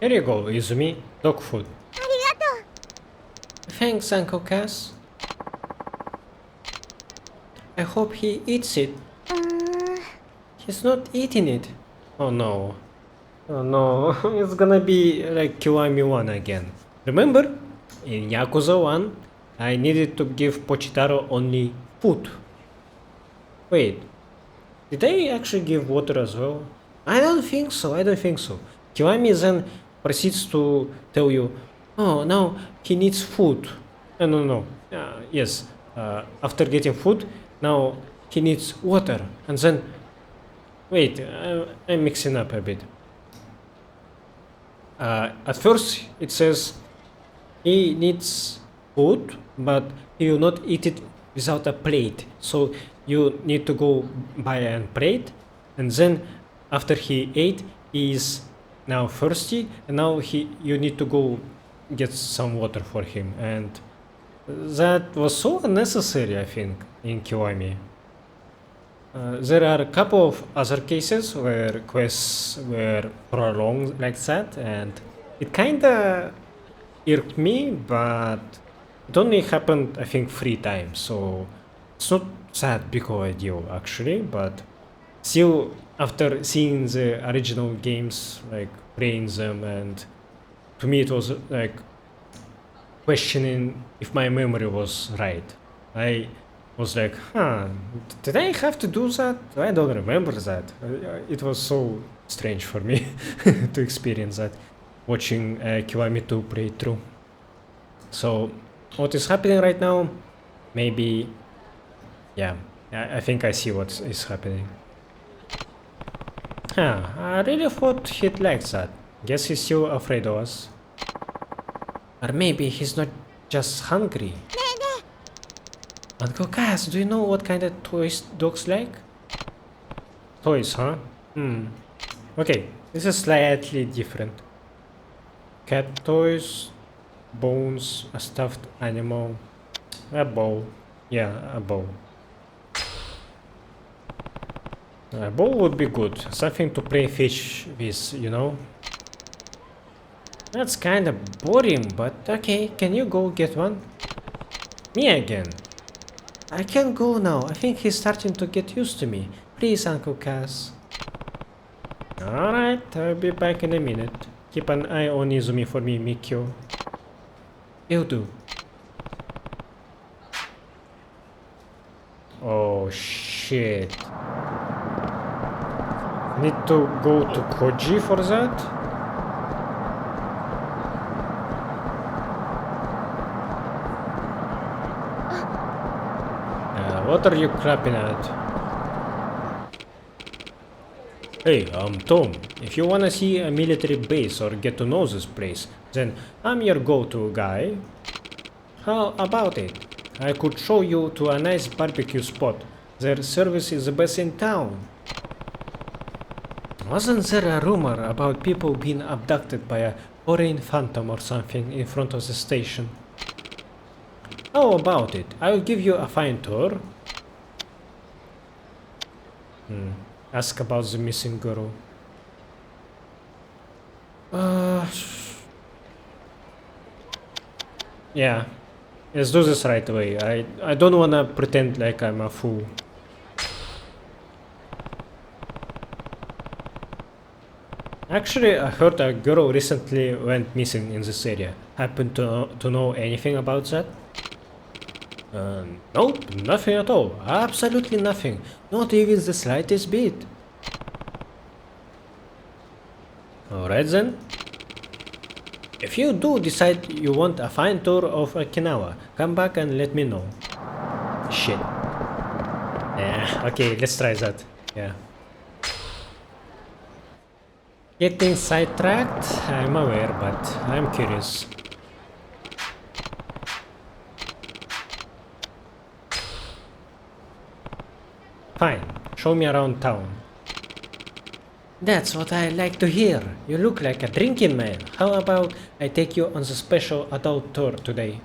Here you go, Izumi. Dog food. Thanks, Uncle Cass. I hope he eats it. He's not eating it. Oh no. Oh no. It's gonna be like Kiwami 1 again. Remember? In Yakuza 1, I needed to give Pochitaro only food. Wait. Did I actually give water as well? I don't think so. I don't think so. Kiwami then proceeds to tell you, oh, now he needs food. No. Yes, after getting food, now he needs water. And then, wait, I'm mixing up a bit. At first, it says he needs food, but he will not eat it without a plate. So you need to go buy a plate, and then after he ate, he is now thirsty, and now you need to go get some water for him, and that was so unnecessary, I think, in Kiwami. There are a couple of other cases where quests were prolonged like that, and it kinda irked me, but it only happened, I think, 3 times, so it's not that big of a deal, actually, but still, after seeing the original games, like playing them, and to me it was like questioning if my memory was right. I was like, did I have to do that? I don't remember that. It was so strange for me to experience that, watching Kiwami 2 play through. So, what is happening right now? Maybe, yeah, I think I see what is happening. I really thought he'd like that. Guess he's still afraid of us. Or maybe he's not just hungry. Uncle Cass, do you know what kind of toys dogs like? Toys, huh? Okay, this is slightly different. Cat toys, bones, a stuffed animal, a bow. Yeah, a bow. A bow would be good. Something to play fish with, you know? That's kind of boring, but okay, can you go get one? Me again. I can go now. I think he's starting to get used to me. Please, Uncle Cass. Alright, I'll be back in a minute. Keep an eye on Izumi for me, Mikio. Will do. Oh shit. Need to go to Koji for that? What are you clapping at? Hey, I'm Tom. If you wanna see a military base or get to know this place, then I'm your go-to guy. How about it? I could show you to a nice barbecue spot. Their service is the best in town. Wasn't there a rumor about people being abducted by a foreign phantom or something in front of the station? How about it? I'll give you a fine tour. Ask about the missing girl. Yeah. Let's do this right away. I don't wanna pretend like I'm a fool. Actually, I heard a girl recently went missing in this area. Happen to know anything about that? Nope, nothing at all. Absolutely nothing. Not even the slightest bit. Alright then. If you do decide you want a fine tour of Okinawa, come back and let me know. Shit. Yeah, okay, let's try that. Yeah. Getting sidetracked, I'm aware, but I'm curious. Fine, show me around town. That's what I like to hear. You look like a drinking man. How about I take you on the special adult tour today?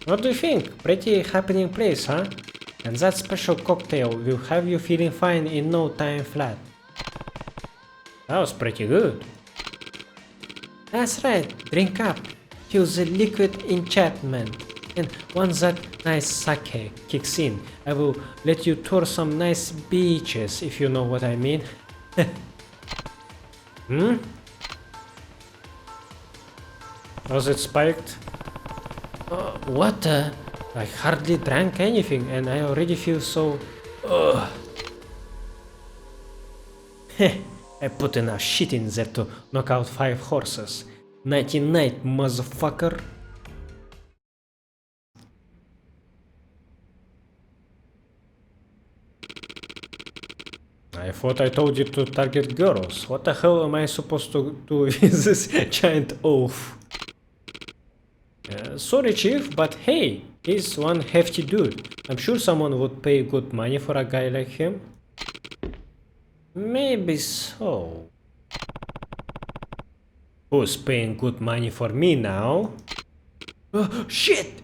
What do you think? Pretty happening place, huh? And that special cocktail will have you feeling fine in no time flat. That was pretty good. That's right, drink up. Feel the liquid enchantment. And once that nice sake kicks in, I will let you tour some nice beaches, if you know what I mean. Was it spiked? What? I hardly drank anything and I already feel so... I put enough shit in there to knock out 5 horses. Nighty night, motherfucker. I thought I told you to target girls. What the hell am I supposed to do with this giant oaf? Sorry, Chief, but hey, he's one hefty dude. I'm sure someone would pay good money for a guy like him. Maybe so. Who's paying good money for me now? Oh, shit!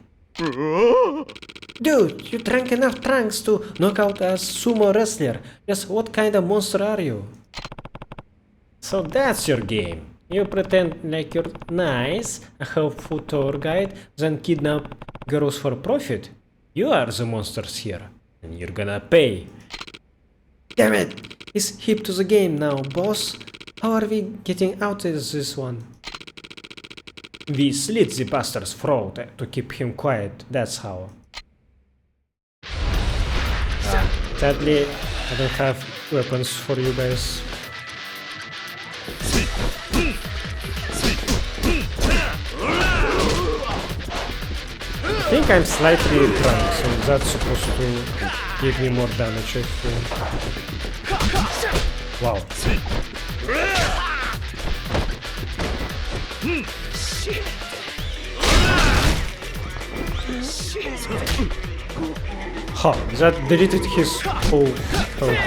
Dude, you drank enough trunks to knock out a sumo wrestler. Just what kind of monster are you? So that's your game. You pretend like you're nice, a helpful tour guide, then kidnap girls for profit. You are the monsters here, and you're gonna pay. Damn it! He's hip to the game now, boss. How are we getting out of this one? We slit the bastard's throat to keep him quiet, that's how. Sadly, I don't have weapons for you guys. I think I'm slightly drunk, so that's supposed to give me more damage, I think. Wow. Huh, that deleted his whole health.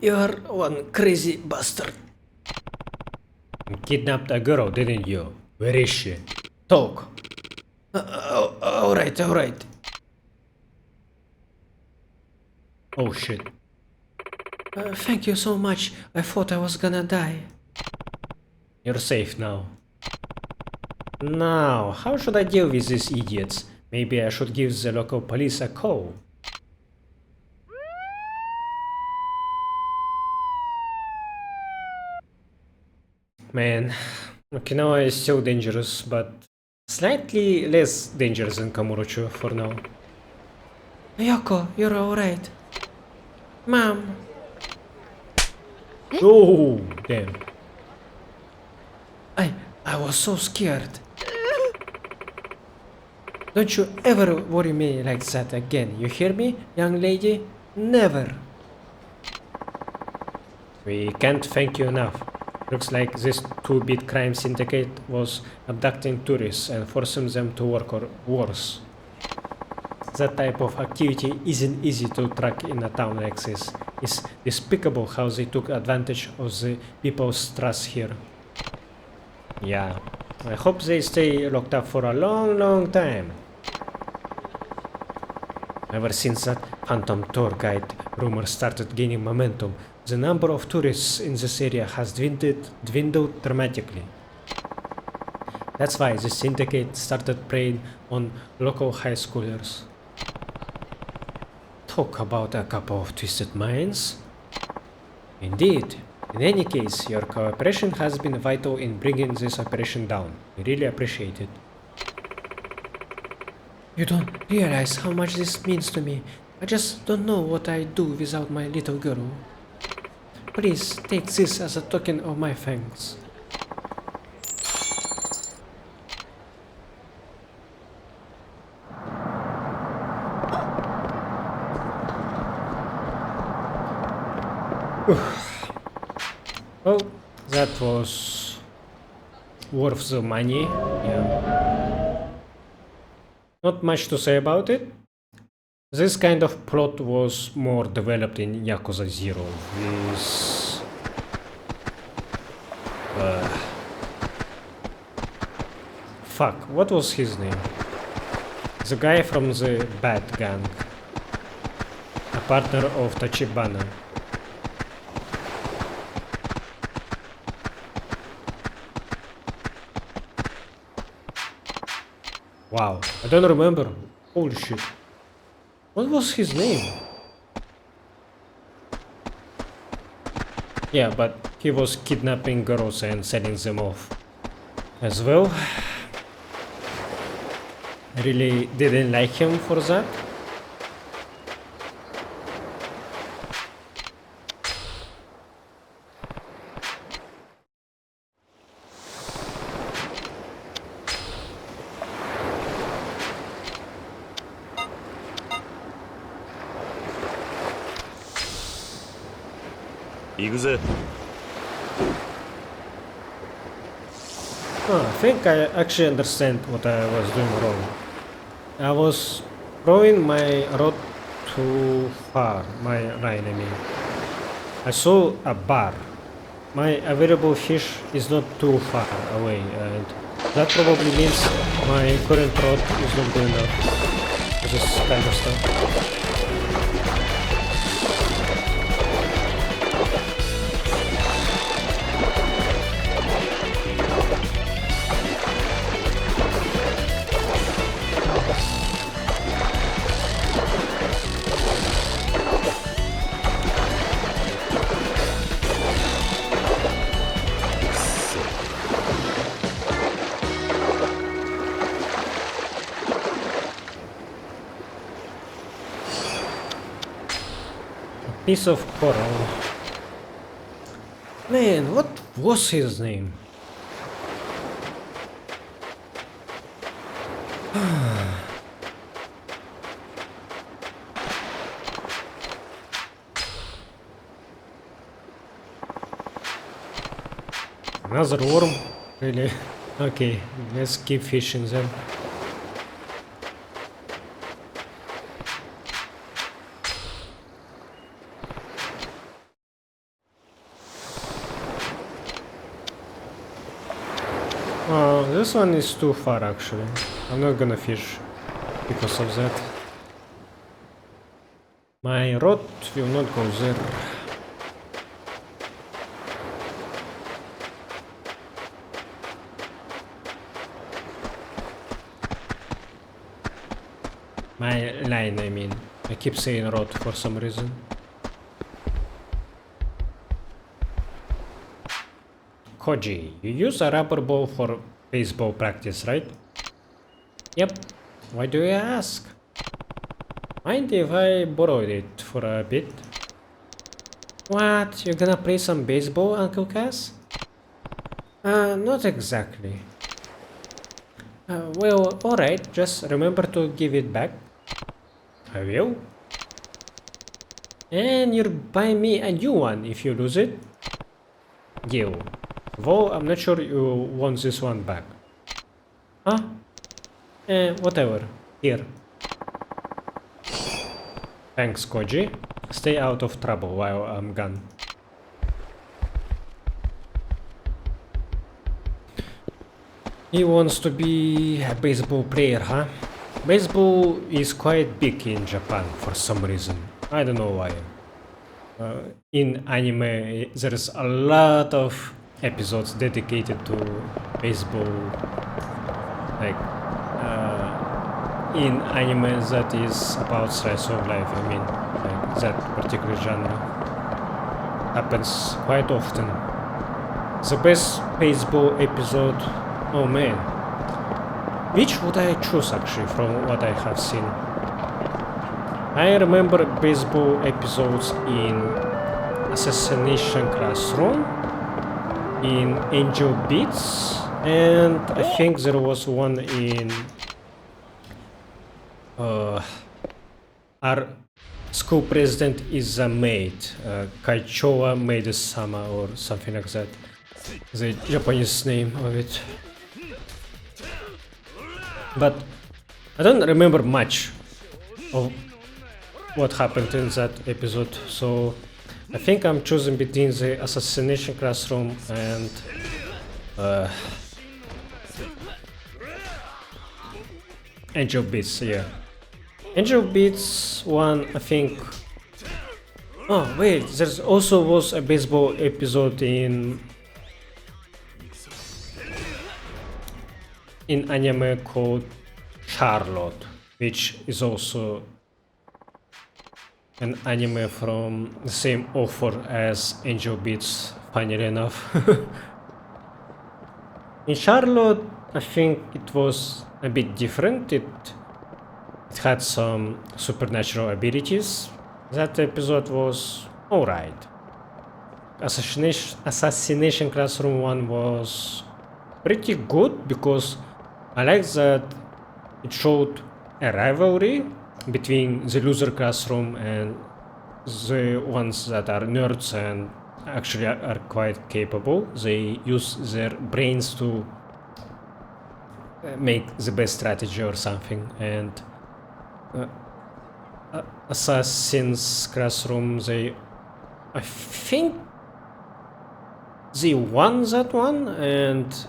You're one crazy bastard. You kidnapped a girl, didn't you? Where is she? Talk. Alright. Oh shit. Thank you so much. I thought I was gonna die. You're safe now. Now, how should I deal with these idiots? Maybe I should give the local police a call. Man, Okinawa is so dangerous, but slightly less dangerous than Kamurocho for now. Yoko, you're alright. Mom, Oh, damn. I was so scared. Don't you ever worry me like that again, you hear me, young lady? Never. We can't thank you enough. Looks like this two-bit crime syndicate was abducting tourists and forcing them to work or worse. That type of activity isn't easy to track in a town like this. It's despicable how they took advantage of the people's trust here. Yeah, I hope they stay locked up for a long time. Ever since that phantom tour guide rumor started gaining momentum, the number of tourists in this area has dwindled dramatically. That's why the syndicate started preying on local high schoolers. Talk about a couple of twisted minds. Indeed. In any case, your cooperation has been vital in bringing this operation down. We really appreciate it. You don't realize how much this means to me. I just don't know what I'd do without my little girl. Please take this as a token of my thanks. Well, that was worth the money. Yeah. Not much to say about it. This kind of plot was more developed in Yakuza 0 with... fuck, what was his name? The guy from the Bad Gang. A partner of Tachibana. Wow, I don't remember. Holy shit. What was his name? Yeah, but he was kidnapping girls and selling them off as well. I really didn't like him for that. Yakuza. Oh, I think I actually understand what I was doing wrong. I was throwing my rod too far, my line I mean. I saw a bar. My available fish is not too far away and that probably means my current rod is not good enough for this kind of stuff. Piece of coral. Man, what was his name? Another worm? Really? Okay, let's keep fishing then. This one is too far actually. I'm not gonna fish because of that. My rod will not go there. My line, I mean. I keep saying rod for some reason. Koji, you use a rubber ball for baseball practice, right? Yep. Why do you ask? Mind if I borrowed it for a bit? What? You're gonna play some baseball, Uncle Cass? Not exactly. Well, alright, just remember to give it back. I will. And you'll buy me a new one if you lose it. Deal. Though I'm not sure you want this one back. Huh? Whatever. Here. Thanks, Koji. Stay out of trouble while I'm gone. He wants to be a baseball player, huh? Baseball is quite big in Japan for some reason. I don't know why. In anime, there's a lot of episodes dedicated to baseball. Like, in anime that is about slice of life, I mean, like that particular genre happens quite often. The best baseball episode, oh man, which would I choose actually from what I have seen? I remember baseball episodes in Assassination Classroom, in Angel Beats, and I think there was one in our school president is a maid, Kaichoa Maid-sama or something like that, the Japanese name of it. But I don't remember much of what happened in that episode, so I think I'm choosing between the Assassination Classroom and Angel Beats, yeah. Angel Beats one, I think. Oh wait, there also was a baseball episode in anime called Charlotte, which is also an anime from the same author as Angel Beats, funnily enough. In Charlotte, I think it was a bit different. It had some supernatural abilities. That episode was alright. Assassination Classroom 1 was pretty good because I like that it showed a rivalry between the loser classroom and the ones that are nerds and actually are quite capable. They use their brains to make the best strategy or something, and Assassin's Classroom, I think they won that one, and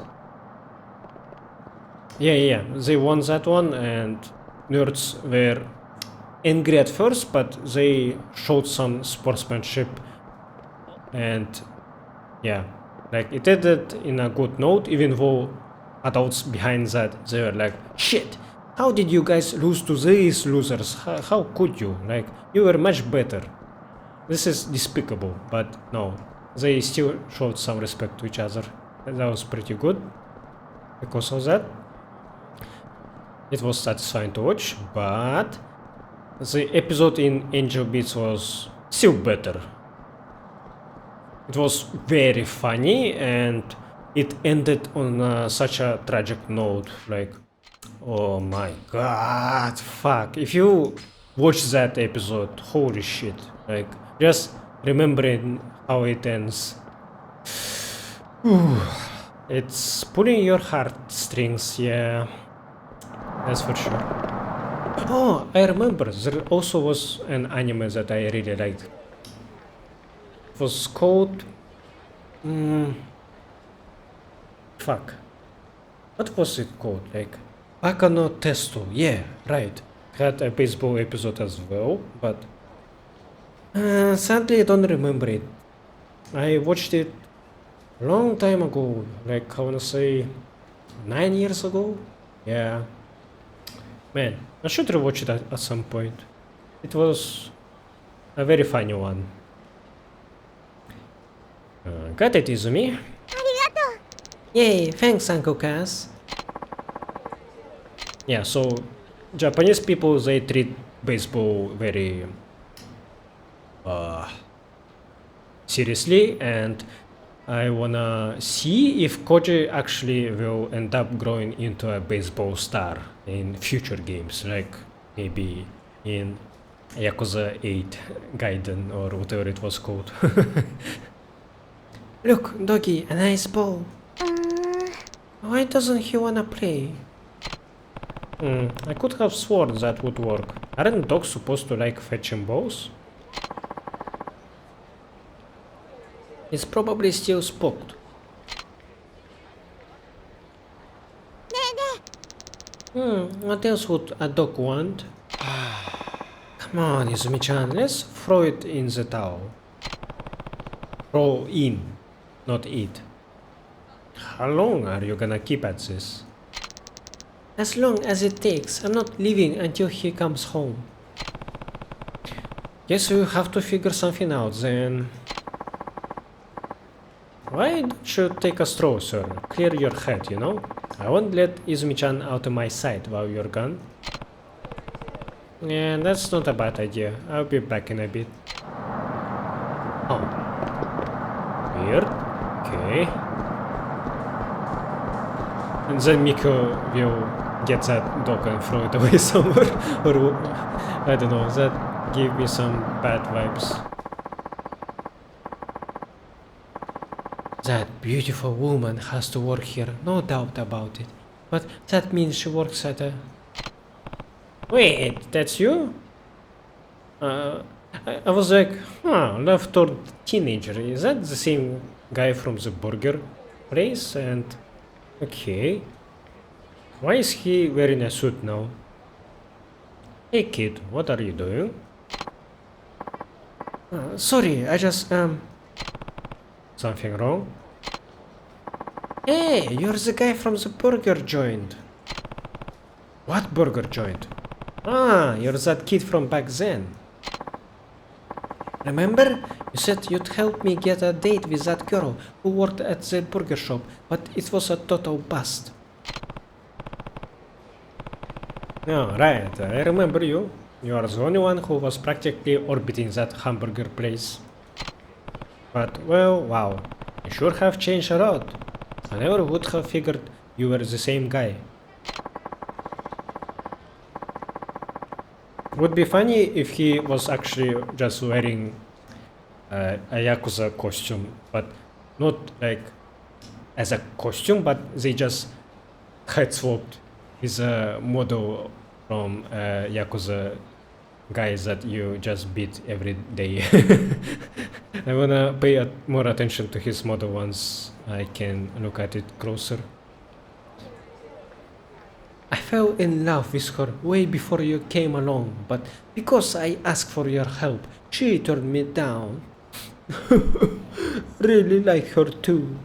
yeah, they won that one, and nerds were angry at first, but they showed some sportsmanship, and yeah, like it ended in a good note, even though adults behind that, they were like, shit, how did you guys lose to these losers? How could you? Like, you were much better. This is despicable, but no, they still showed some respect to each other. That was pretty good because of that. It was satisfying to watch, but the episode in Angel Beats was still better. It was very funny and it ended on such a tragic note, like, oh my god, fuck. If you watch that episode, holy shit, like, just remembering how it ends, it's pulling your heartstrings, yeah, that's for sure. Oh, I remember, there also was an anime that I really liked. It was called... fuck. What was it called? Like, Baka no Testo. Yeah, right. Had a baseball episode as well, but... sadly I don't remember it. I watched it a long time ago, like I wanna say 9 years ago? Yeah. Man, I should rewatch it at some point. It was a very funny one. Got it, Izumi. ありがとう。Yay, thanks, Uncle Cass. Yeah, so Japanese people, they treat baseball very seriously, and I wanna see if Koji actually will end up growing into a baseball star in future games, like maybe in Yakuza 8 Gaiden or whatever it was called. Look, Doggy, a nice ball. Why doesn't he wanna play? I could have sworn that would work. Aren't dogs supposed to like fetching balls? He's probably still spooked. What else would a dog want? Come on, Izumi-chan, let's throw it in the towel. Throw in, not eat. How long are you gonna keep at this? As long as it takes. I'm not leaving until he comes home. Guess we'll have to figure something out then. Why don't you take a stroll, sir? Clear your head, you know? I won't let Izumi-chan out of my sight while you're gone. Yeah, that's not a bad idea. I'll be back in a bit. Oh. Weird. Okay. And then Miko will get that dog and throw it away somewhere. Or, I don't know, that gave me some bad vibes. That beautiful woman has to work here, no doubt about it. But that means she works at a... Wait, that's you? I was like, left toward teenager. Is that the same guy from the burger place? And okay, why is he wearing a suit now? Hey kid, what are you doing? Sorry, I just, Something wrong? Hey, you're the guy from the burger joint. What burger joint? Ah, you're that kid from back then. Remember? You said you'd help me get a date with that girl who worked at the burger shop, but it was a total bust. Oh, right, I remember you. You are the only one who was practically orbiting that hamburger place. But, well, wow, you sure have changed a lot. I never would have figured you were the same guy. Would be funny if he was actually just wearing a Yakuza costume, but not like as a costume, but they just head swapped with a model from Yakuza guys that you just beat every day. I wanna pay more attention to his model once I can look at it closer. I fell in love with her way before you came along, but because I asked for your help, she turned me down. Really like her too.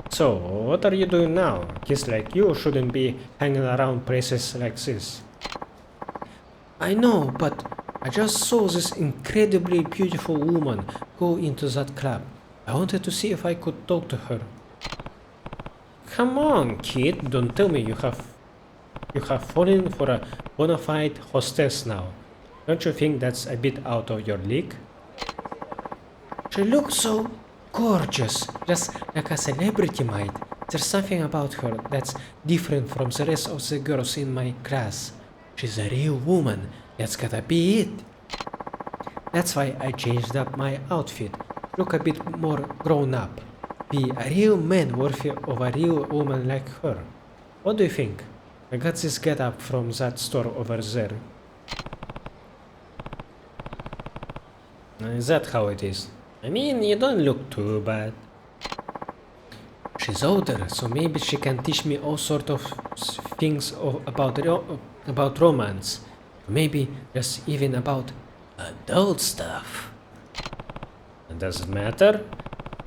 So, what are you doing now? Kids like you shouldn't be hanging around places like this. I know, but I just saw this incredibly beautiful woman go into that club. I wanted to see if I could talk to her. Come on, kid, don't tell me you have fallen for a bona fide hostess now. Don't you think that's a bit out of your league? She looks so gorgeous, just like a celebrity might. There's something about her that's different from the rest of the girls in my class. She's a real woman, that's gotta be it. That's why I changed up my outfit, look a bit more grown up. Be a real man worthy of a real woman like her. What do you think? I got this get-up from that store over there. Is that how it is? I mean, you don't look too bad. She's older, so maybe she can teach me all sort of things about romance. Maybe just even about adult stuff. It doesn't matter.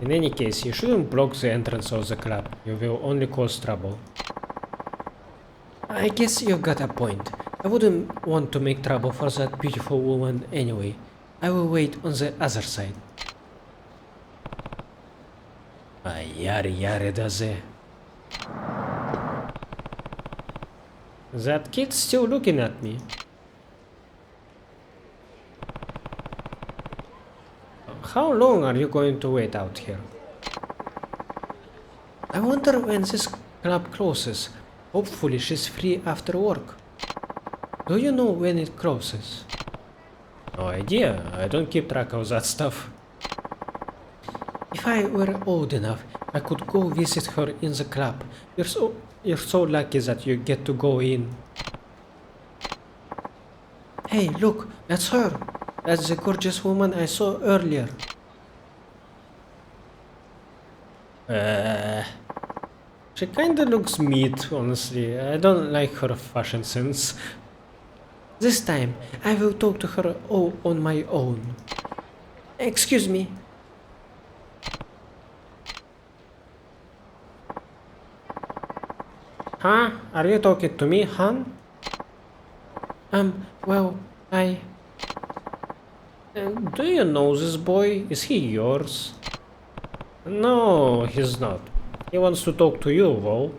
In any case, you shouldn't block the entrance of the club. You will only cause trouble. I guess you got a point. I wouldn't want to make trouble for that beautiful woman anyway. I will wait on the other side. Yari yari daze. That kid's still looking at me. How long are you going to wait out here? I wonder when this club closes. Hopefully she's free after work. Do you know when it closes? No idea. I don't keep track of that stuff. If I were old enough, I could go visit her in the club. You're so lucky that you get to go in. Hey, look, that's her. That's the gorgeous woman I saw earlier. She kinda looks meat, honestly. I don't like her fashion sense. This time, I will talk to her all on my own. Excuse me. Huh? Are you talking to me, hon? Well, do you know this boy? Is he yours? No, he's not. He wants to talk to you, though.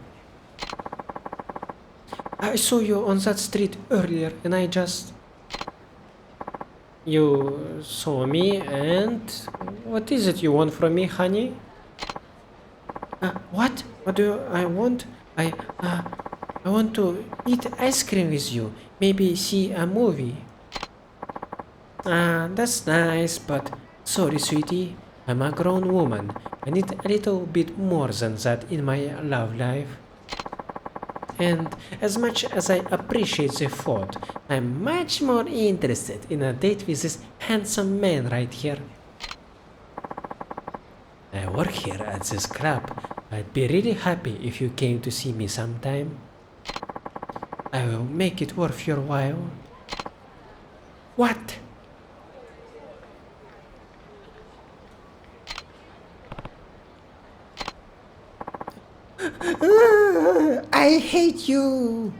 I saw you on that street earlier and I just... You saw me and... What is it you want from me, honey? What? What do I want? I want to eat ice cream with you. Maybe see a movie. That's nice, but sorry, sweetie. I'm a grown woman. I need a little bit more than that in my love life. And as much as I appreciate the thought, I'm much more interested in a date with this handsome man right here. I work here at this club. I'd be really happy if you came to see me sometime. I will make it worth your while. What? I hate you!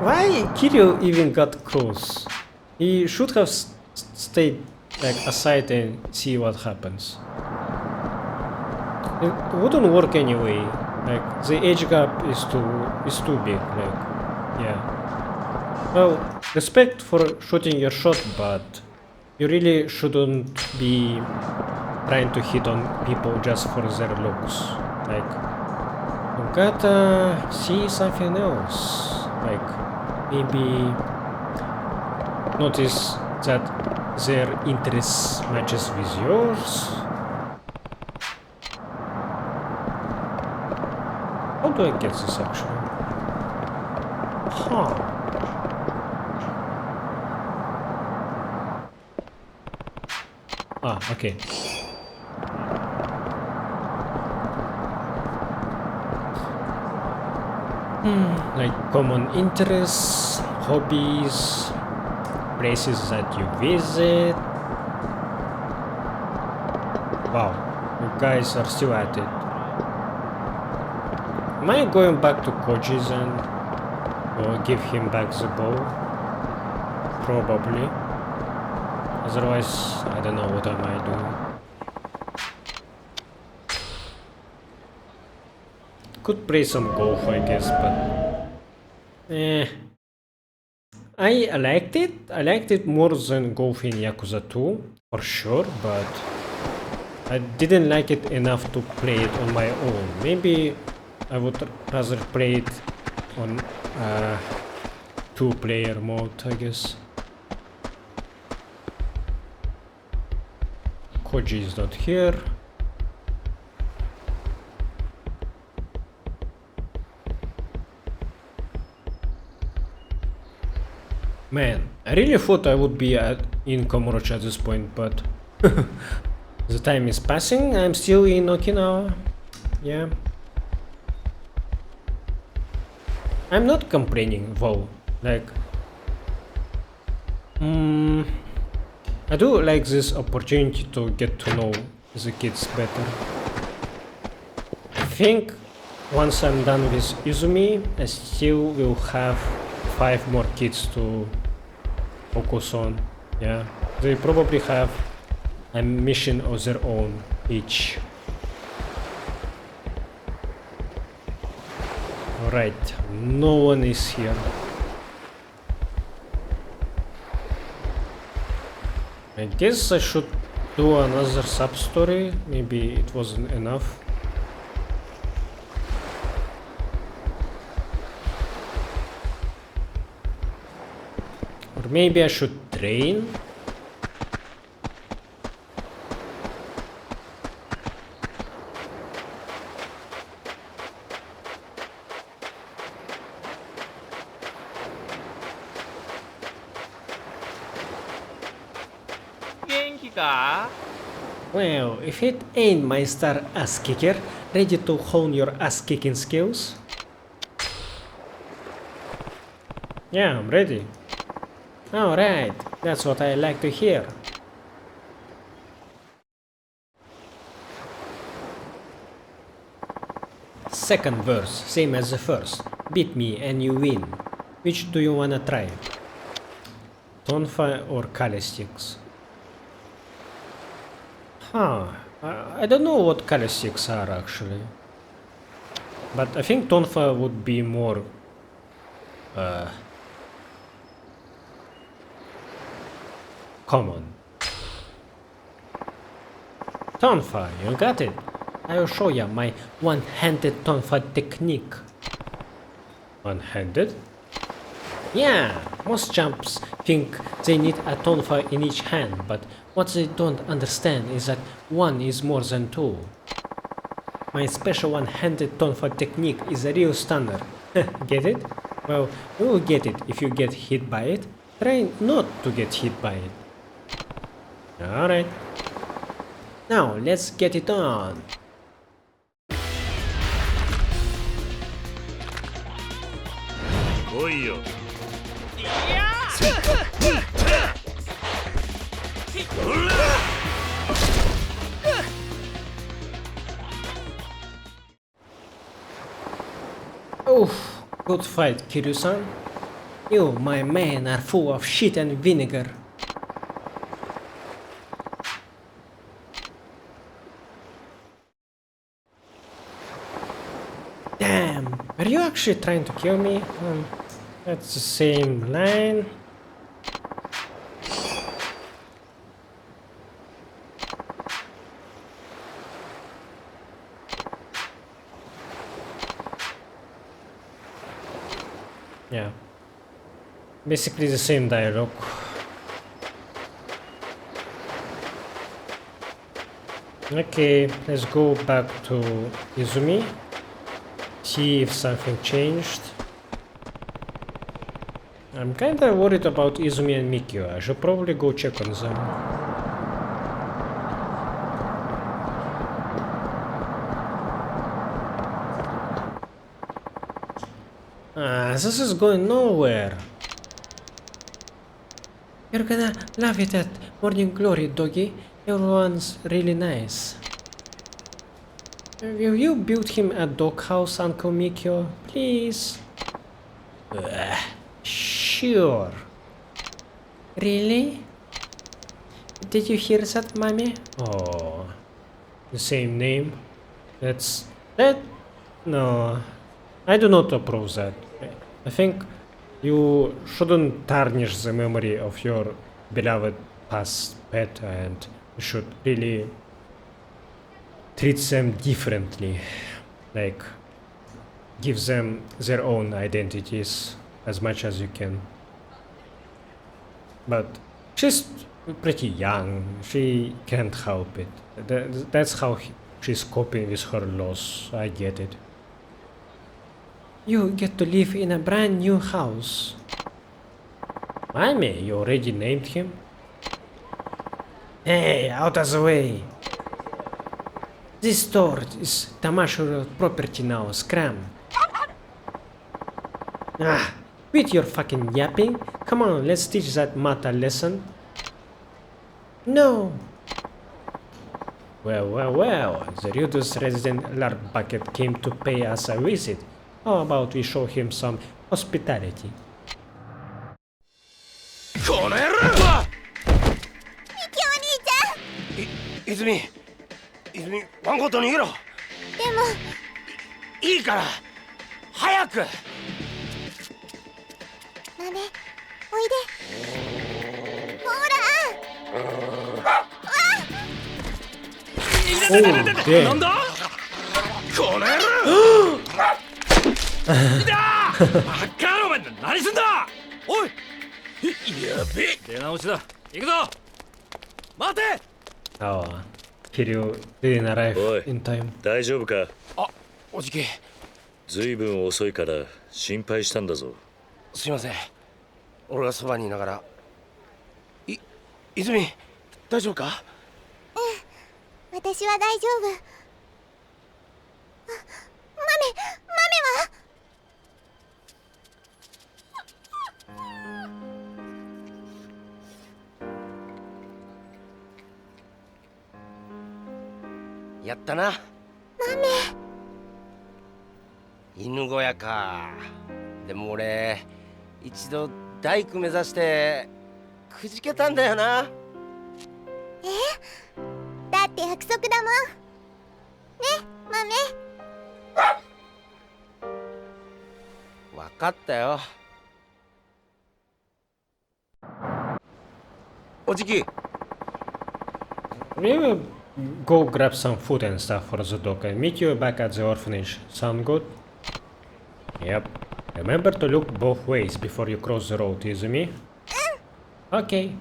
Why Kiryu even got close? He should have stayed like aside and see what happens. It wouldn't work anyway. Like the age gap is too big. Like yeah. Well, respect for shooting your shot, but you really shouldn't be trying to hit on people just for their looks. Like you gotta see something else. Like maybe notice that their interests matches with yours. How do I get this actually? Huh. Okay. Like common interests, hobbies, places that you visit. Wow, you guys are still at it. Am I going back to Koji's and or give him back the bow? Probably. Otherwise, I don't know what I might do. Could play some golf, I guess, but... I liked it. I liked it more than golf in Yakuza 2, for sure, but... I didn't like it enough to play it on my own. Maybe I would rather play it on two-player mode, I guess. Koji is not here. Man, I really thought I would be in Komorochi at this point, but the time is passing. I'm still in Okinawa. Yeah. I'm not complaining though. Like, I do like this opportunity to get to know the kids better. I think once I'm done with Izumi, I still will have 5 more kids to focus on. Yeah, they probably have a mission of their own each. Alright, no one is here. I guess I should do another sub-story. Maybe it wasn't enough. Or maybe I should train. Well, if it ain't my star ass kicker, ready to hone your ass kicking skills? Yeah, I'm ready. Alright, that's what I like to hear. Second verse, same as the first. Beat me and you win. Which do you wanna try? Tonfa or calisthenics? Huh, I don't know what calisthenics are actually. But I think Tonfa would be more common. Tonfa, you got it. I will show you my one-handed Tonfa technique. One-handed? Yeah, most champs think they need a Tonfa in each hand, but what they don't understand is that one is more than two. My special one-handed Tonfa technique is a real stunner. Get it? Well, you will get it if you get hit by it. Try not to get hit by it. Alright. Now, let's get it on. Oof, good fight, Kiryu-san. You, my men, are full of shit and vinegar. Damn, are you actually trying to kill me? That's the same line. Yeah, basically the same dialogue. Okay, let's go back to Izumi. See if something changed. I'm kinda worried about Izumi and Mikio. I should probably go check on them. This is going nowhere. You're gonna love it at Morning Glory, doggy. Everyone's really nice. Will you build him a doghouse, Uncle Mikio? Please? Sure. Really? Did you hear that, mommy? Oh, the same name? That? No, I do not approve that. I think you shouldn't tarnish the memory of your beloved past pet, and you should really treat them differently. Like, give them their own identities as much as you can. But she's pretty young, she can't help it. That's how she's coping with her loss, I get it. You get to live in a brand new house. Mommy, you already named him? Hey, out of the way! This store is Tamashiro property now, scram. Ah, quit your fucking yapping. Come on, let's teach that Mata lesson. No! Well, the Rudus resident Lard Bucket came to pay us a visit. How about we show him some hospitality? この野郎泉ワンコと逃げろ。でもいいから早く。豆おいでほら Oh, なんだこの野郎いたバカお前何すんだおいやべえ出直しだ行くぞ待て Oh, Kiryu didn't arrive Oi. in time. 大丈夫か？あおじきずいぶん遅いから心配したんだぞ。すいません俺がそばにいながら泉大丈夫か私は大丈夫。豆はやったな犬小屋か。でも俺一度大工目指してくじけたんだよな。だって約束だもんね豆分かったよおじき We will go grab some food and stuff for the dog and meet you back at the orphanage. Sound good? Yep. Remember to look both ways before you cross the road, Izumi? Okay.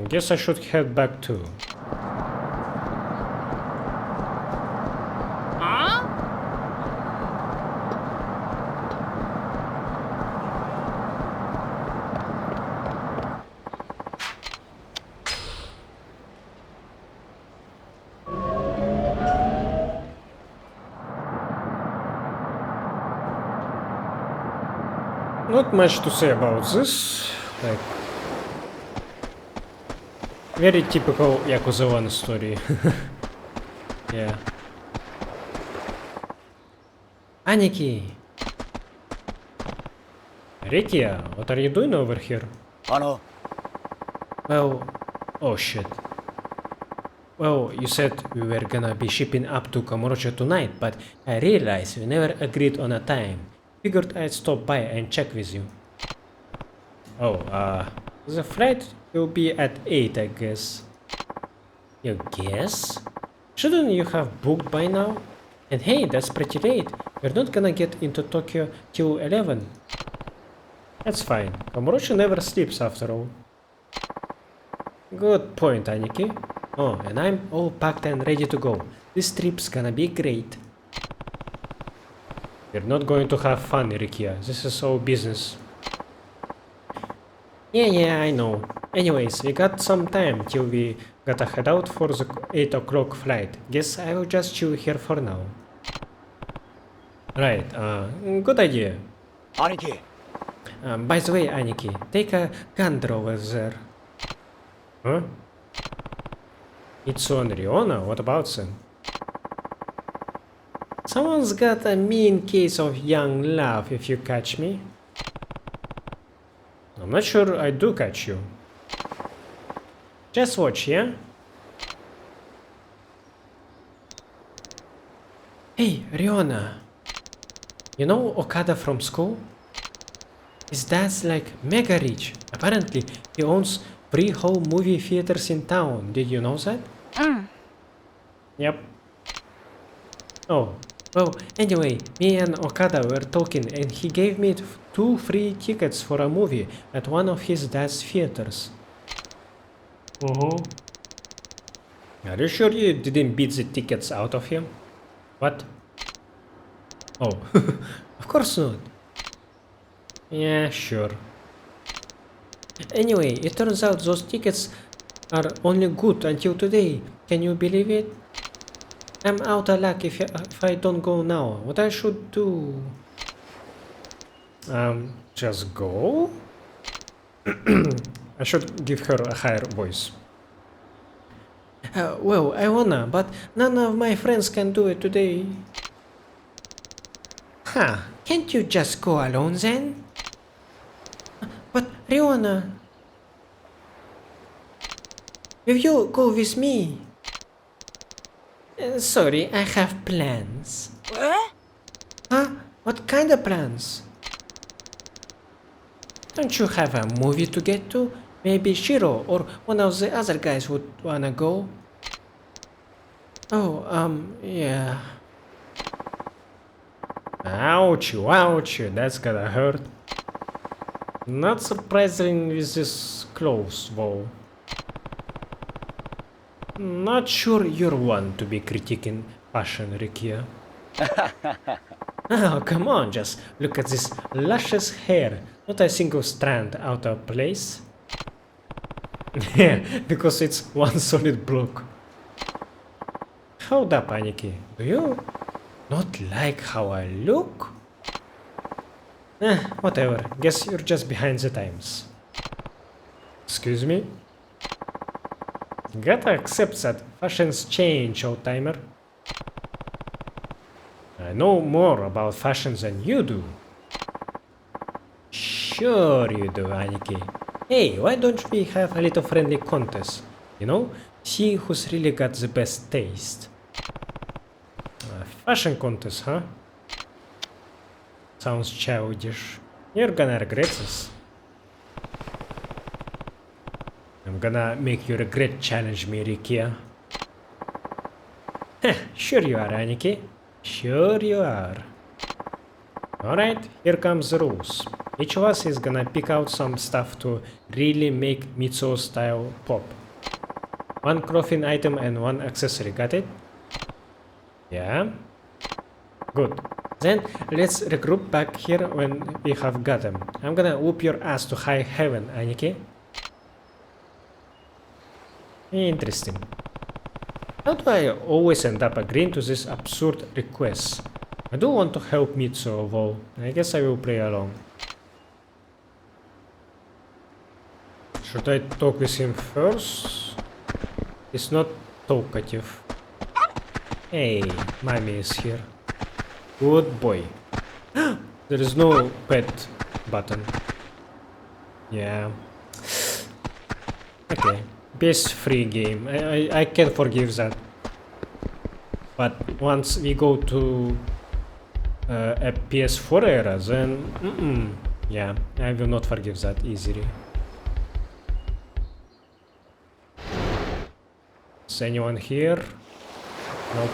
Guess I should head back too. Not much to say about this. Like, very typical Yakuza 1 story. Yeah. Aniki! Rikia, what are you doing over here? Well, oh shit. Well, you said we were gonna be shipping up to Kamurocho tonight, but I realized we never agreed on a time. Figured I'd stop by and check with you. Oh, the flight will be at 8, I guess. You guess? Shouldn't you have booked by now? And hey, that's pretty late. We're not gonna get into Tokyo till 11. That's fine. Kamurocho never sleeps after all. Good point, Aniki. Oh, and I'm all packed and ready to go. This trip's gonna be great. We're not going to have fun, Rikia. This is all business. Yeah, I know. Anyways, we got some time till we gotta head out for the 8 o'clock flight. Guess I'll just chill here for now. Right, good idea. Aniki By the way, Aniki, take a gander over there. Huh? It's on Riona? What about them? Someone's got a mean case of young love, if you catch me. I'm not sure I do catch you. Just watch, yeah? Hey, Riona. You know Okada from school? His dad's like mega rich. Apparently, he owns 3 whole movie theaters in town. Did you know that? Yep. Oh, well, anyway, me and Okada were talking and he gave me 2 free tickets for a movie at one of his dad's theaters. Are you sure you didn't beat the tickets out of him? What? Oh, of course not. Yeah, sure. Anyway, it turns out those tickets are only good until today. Can you believe it? I'm out of luck if I don't go now. What I should do? Just go? I should give her a higher voice. Well, I wanna, but none of my friends can do it today. Huh, can't you just go alone then? But Riona, will you go with me? Sorry, I have plans. Huh? What kind of plans? Don't you have a movie to get to? Maybe Shiro or one of the other guys would wanna go. Oh, yeah. Ouch, ouch, that's gonna hurt. Not surprising with this clothes, though. Not sure you're one to be critiquing fashion, Rikia. Oh, come on, just look at this luscious hair. Not a single strand out of place. Yeah, because it's one solid block. Hold up, Aniki. Do you not like how I look? Whatever. Guess you're just behind the times. Excuse me? Gotta accept that fashions change, old timer. I know more about fashion than you do. Sure you do, Aniki. Hey, why don't we have a little friendly contest? You know, see who's really got the best taste. A fashion contest, huh? Sounds childish. You're gonna regret this. I'm gonna make you regret challenge me, Rikia. Heh, sure you are, Aniki. Sure you are. Alright, here comes the rules. Each of us is gonna pick out some stuff to really make Mitsuo style pop. One clothing item and one accessory, got it? Yeah? Good. Then let's regroup back here when we have got them. I'm gonna whoop your ass to high heaven, Aniki. Interesting. How do I always end up agreeing to this absurd request? I do want to help Mitsuo, though. I guess I will play along. Should I talk with him first? He's not talkative. Hey, Mami is here. Good boy. There is no pet button. Yeah. Okay. PS3 game. I can forgive that. But once we go to a PS4 era, then yeah, I will not forgive that easily. Is anyone here? Nope.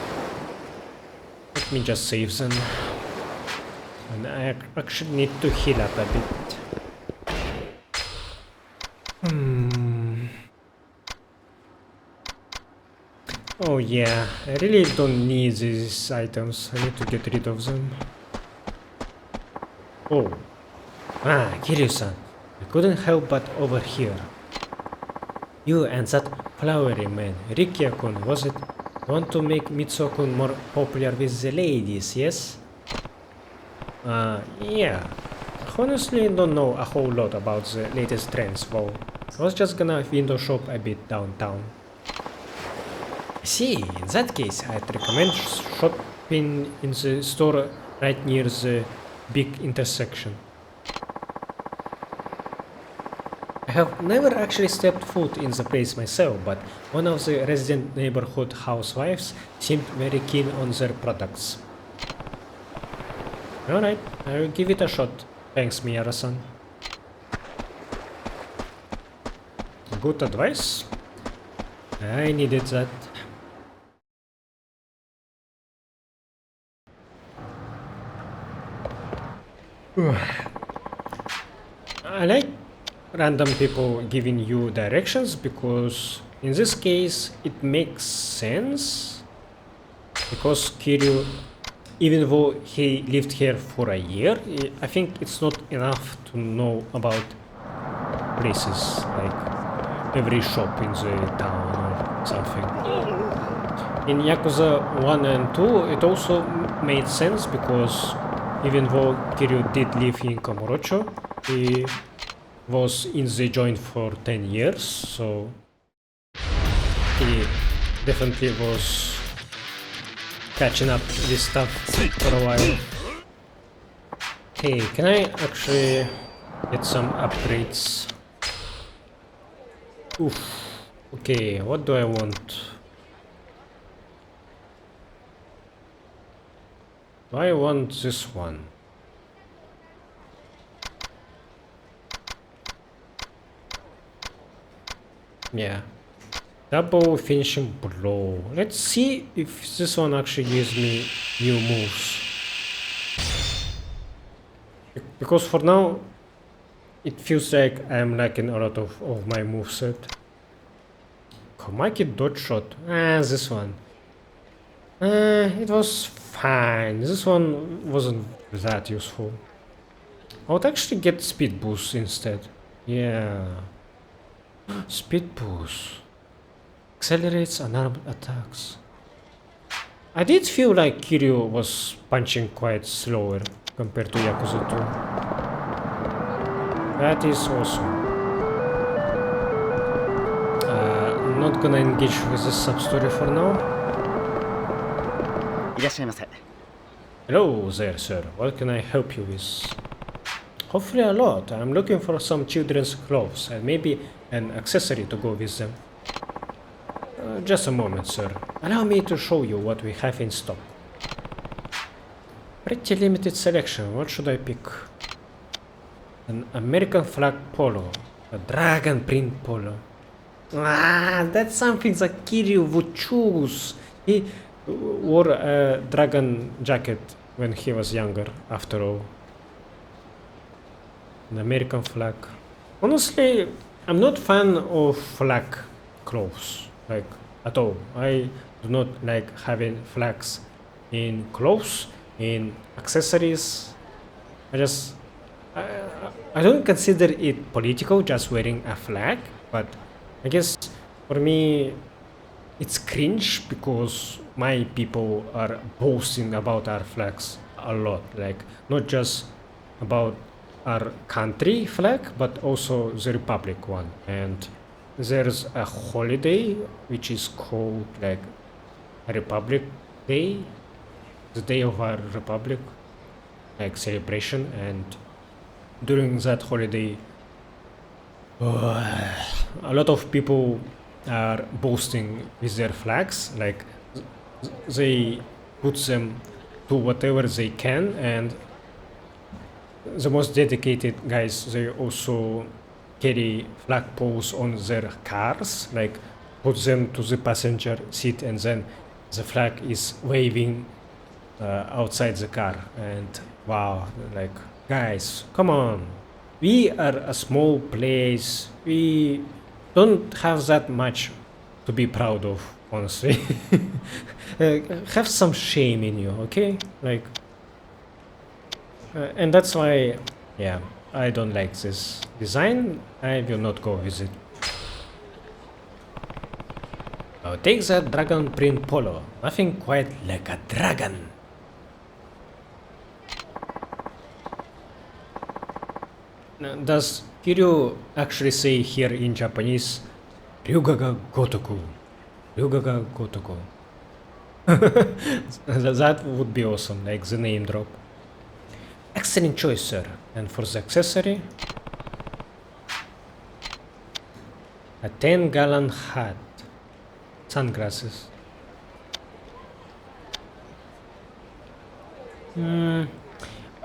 Let me just save them. And I actually need to heal up a bit. Oh yeah, I really don't need these items. I need to get rid of them. Oh. Ah, Kiryu-san. I couldn't help but overhear. You and that flowery man, Rikia-kun, was it? Want to make Mitsuo-kun more popular with the ladies, yes? Yeah. Honestly, don't know a whole lot about the latest trends, though. I was just gonna window shop a bit downtown. See, in that case, I'd recommend shopping in the store right near the big intersection. I have never actually stepped foot in the place myself, but one of the resident neighborhood housewives seemed very keen on their products. Alright, I will give it a shot. Thanks, Miyara-san. Good advice. I needed that. I like random people giving you directions because in this case it makes sense, because Kiryu, even though he lived here for a year, I think it's not enough to know about places like every shop in the town or something. In Yakuza 1 and 2 it also made sense because even though Kiryu did live in Kamurocho, he was in the joint for 10 years, so he definitely was catching up this stuff for a while. Okay, can I actually get some upgrades? Oof. Okay, what do I want? Do I want this one? Yeah. Double finishing blow. Let's see if this one actually gives me new moves. Because for now, it feels like I'm lacking a lot of my moveset. Komaki dodge shot. This one. It was fine. This one wasn't that useful. I would actually get speed boost instead. Yeah. Speed boost. Accelerates unarmed attacks. I did feel like Kiryu was punching quite slower compared to Yakuza 2. That is awesome. I'm not gonna engage with this sub-story for now. いらっしゃいませ。 Hello there, sir. What can I help you with? Hopefully a lot. I'm looking for some children's clothes and maybe an accessory to go with them. Just a moment, sir. Allow me to show you what we have in stock. Pretty limited selection. What should I pick? An American flag polo. A dragon print polo. That's something that Kiryu would choose. He wore a dragon jacket when he was younger, after all. An American flag. Honestly, I'm not fan of flag clothes, like at all. I do not like having flags in clothes, in accessories. I don't consider it political just wearing a flag, but I guess for me it's cringe because my people are boasting about our flags a lot, like not just about our country flag but also the republic one. And there's a holiday which is called like a Republic Day, the day of our republic, like celebration, and during that holiday a lot of people are boasting with their flags, like they put them to whatever they can, and the most dedicated guys, they also carry flagpoles on their cars, like put them to the passenger seat and then the flag is waving outside the car. And wow, like guys, come on, we are a small place, we don't have that much to be proud of, honestly. Have some shame in you, okay? Like and that's why, yeah, I don't like this design. I will not go with it. Now take that dragon print polo. Nothing quite like a dragon. Now, does Kiryu actually say here in Japanese, Ryuga ga gotoku? Ryuga ga gotoku. That would be awesome, like the name drop. Excellent choice, sir. And for the accessory, a 10-gallon hat, sunglasses.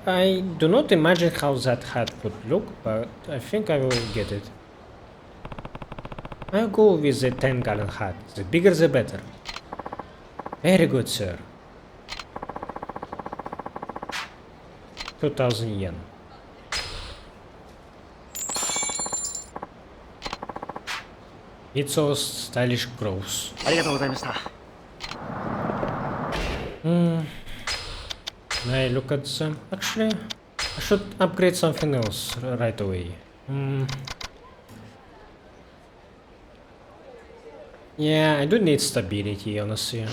I do not imagine how that hat would look, but I think I will get it. I'll go with the 10-gallon hat. The bigger the better. Very good, sir. 2,000 yen. It's all stylish gross. ありがとうございました。 Can I look at some? Actually, I should upgrade something else right away. Yeah, I do need stability, honestly.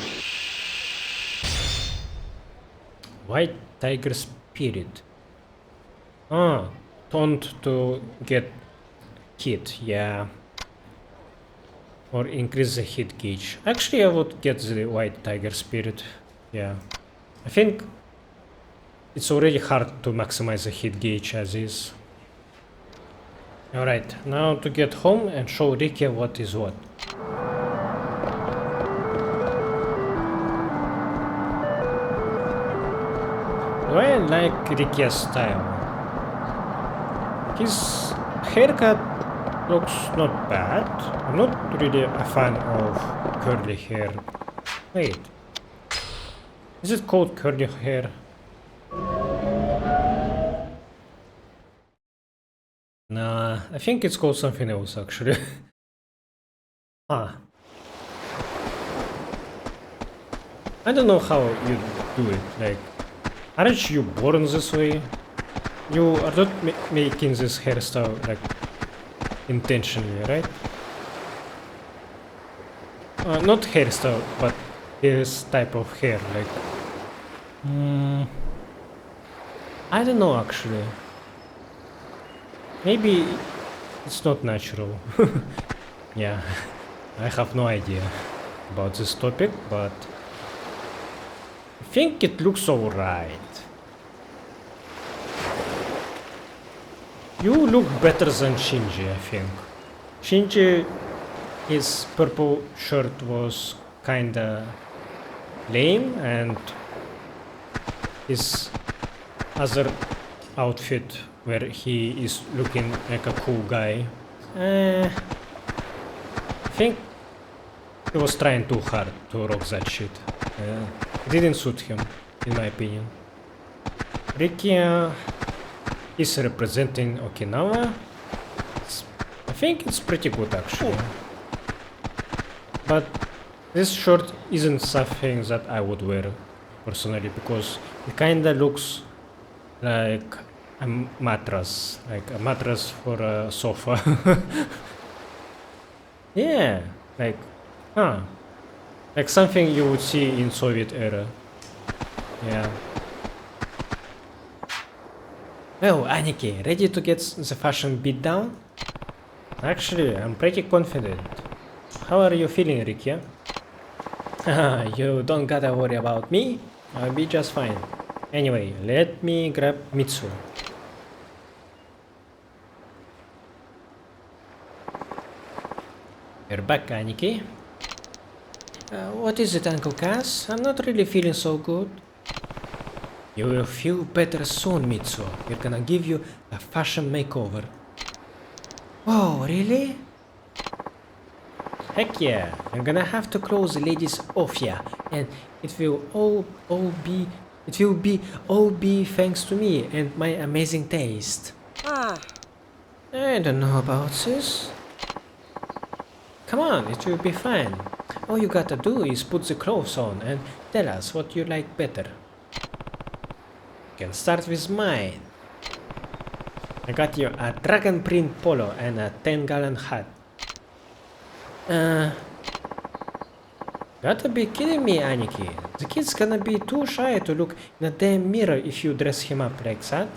White Tiger Spirit. Taunt to get hit, yeah. Or increase the hit gauge. Actually, I would get the white tiger spirit. Yeah. I think it's already hard to maximize the hit gauge as is. Alright, now to get home and show Ricky what is what. Do I like Ricky's style? His haircut looks not bad. I'm not really a fan of curly hair. Wait. Is it called curly hair? Nah, I think it's called something else actually. Huh. I don't know how you do it. Like, aren't you born this way? You are not making this hairstyle like intentionally, right? Not hairstyle, but this type of hair. Like, I don't know actually. Maybe it's not natural. Yeah, I have no idea about this topic, but I think it looks alright. You look better than Shinji, I think. Shinji, his purple shirt was kinda lame, and his other outfit where he is looking like a cool guy. I think he was trying too hard to rock that shit. It didn't suit him, in my opinion. Ricky is representing Okinawa. I think it's pretty good actually. But this shirt isn't something that I would wear personally because it kinda looks like a mattress, like a mattress for a sofa. Yeah, like, like something you would see in Soviet era. Yeah. Well, Aniki, ready to get the fashion beat down? Actually, I'm pretty confident. How are you feeling, Rikia? Haha, you don't gotta worry about me. I'll be just fine. Anyway, let me grab Mitsu. You're back, Aniki. What is it, Uncle Cass? I'm not really feeling so good. You will feel better soon, Mitsu. We're gonna give you a fashion makeover. Oh, really? Heck yeah, I'm gonna have to close the ladies off, yeah, and it will all be thanks to me and my amazing taste. I don't know about this. Come on, it will be fine. All you gotta do is put the clothes on and tell us what you like better. You can start with mine. I got you a dragon print polo and a 10-gallon hat. Gotta be kidding me, Aniki. The kid's gonna be too shy to look in a damn mirror if you dress him up like that.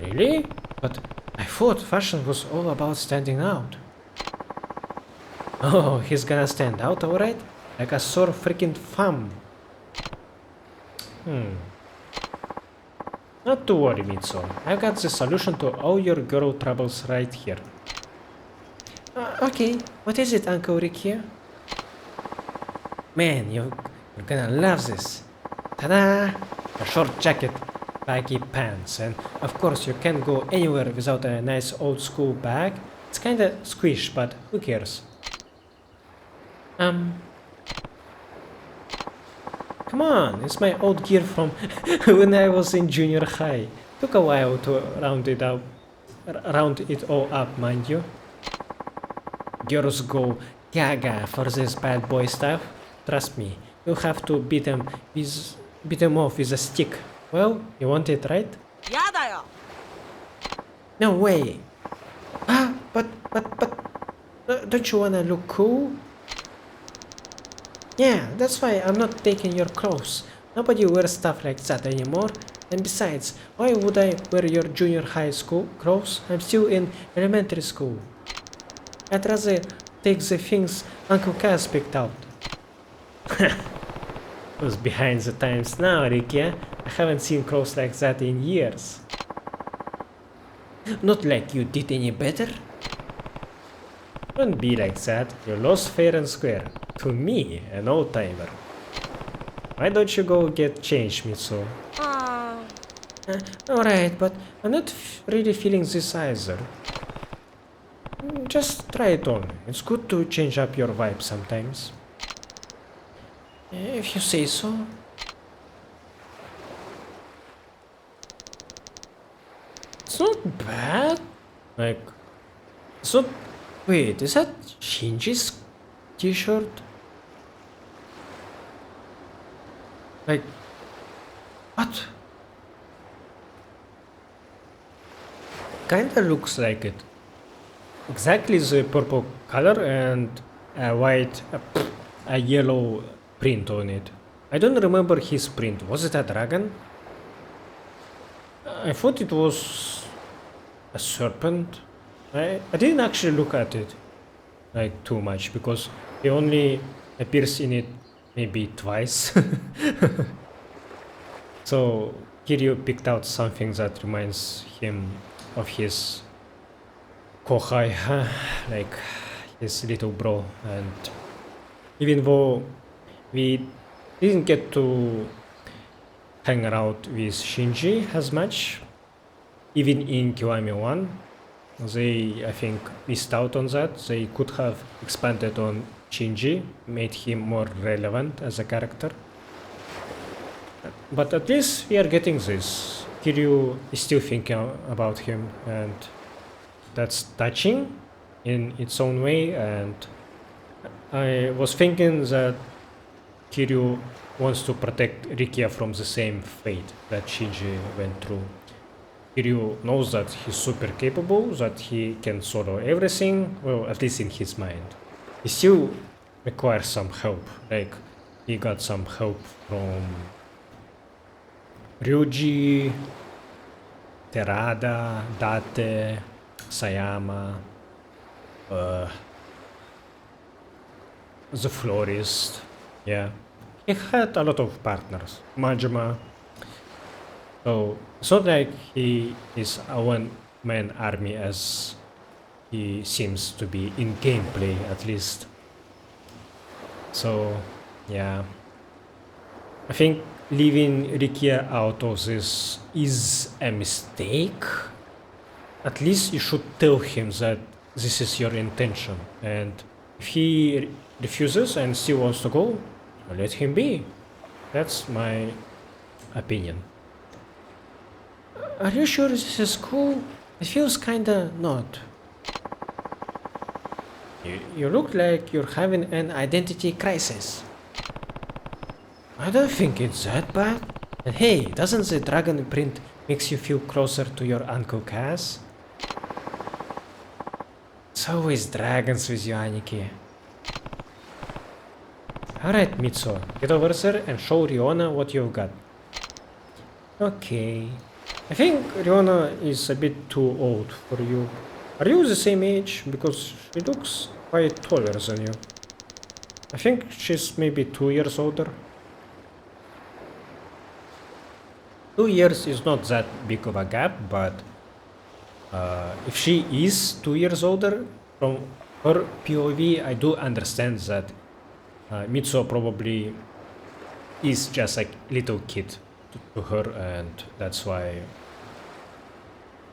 Really? But I thought fashion was all about standing out. Oh, he's gonna stand out, alright? Like a sore freaking thumb. Not to worry, Mitsu. I've got the solution to all your girl troubles right here. Okay, what is it, Uncle Ricky? Man, you're gonna love this. Ta-da! A short jacket, baggy pants, and of course you can't go anywhere without a nice old school bag. It's kinda squish, but who cares? Come on, it's my old gear from when I was in junior high. Took a while to round it all up, mind you. Girls go gaga for this bad boy stuff. Trust me, you'll have to beat them off with a stick. Well, you want it, right? No way. But don't you wanna look cool? Yeah, that's why I'm not taking your clothes. Nobody wears stuff like that anymore. And besides, why would I wear your junior high school clothes? I'm still in elementary school. I'd rather take the things Uncle Cass picked out. Who's behind the times now, Ricky? I haven't seen clothes like that in years. Not like you did any better. Don't be like that. You lost fair and square. To me, an old-timer. Why don't you go get changed, Mitsu? Alright, but I'm not really feeling this either. Just try it on. It's good to change up your vibe sometimes. If you say so. It's not bad. Like, it's not... Wait, is that Shinji's t-shirt? Like, what? Kinda looks like it. Exactly the purple color and a white, a yellow print on it. I don't remember his print. Was it a dragon? I thought it was a serpent. I didn't actually look at it like too much because he only appears in it maybe twice. So Kiryu picked out something that reminds him of his Kohai, like his little bro, and even though we didn't get to hang out with Shinji as much, even in Kiwami 1, they, I think, missed out on that. They could have expanded on Shinji, made him more relevant as a character. But at least we are getting this. Kiryu is still thinking about him, and that's touching in its own way. And I was thinking that Kiryu wants to protect Rikia from the same fate that Shinji went through. Kiryu knows that he's super capable, that he can solo everything, well, at least in his mind. He still requires some help, like he got some help from Ryuji, Terada, Date, Sayama, the florist, yeah. He had a lot of partners, Majima. So it's not like he is a one-man army as he seems to be in gameplay, at least. So, yeah. I think leaving Rikia out of this is a mistake. At least you should tell him that this is your intention, and if he refuses and still wants to go, let him be. That's my opinion. Are you sure this is cool? It feels kinda not. You look like you're having an identity crisis. I don't think it's that bad. And hey, doesn't the dragon print makes you feel closer to your Uncle Cass? It's always dragons with you, Aniki. Alright, Mitsuo, get over there and show Riona what you've got. Okay. I think Riona is a bit too old for you. Are you the same age? Because she looks quite taller than you. I think she's maybe 2 years older. 2 years is not that big of a gap, but if she is 2 years older, from her POV, I do understand that Mitsuo probably is just like little kid to her, and that's why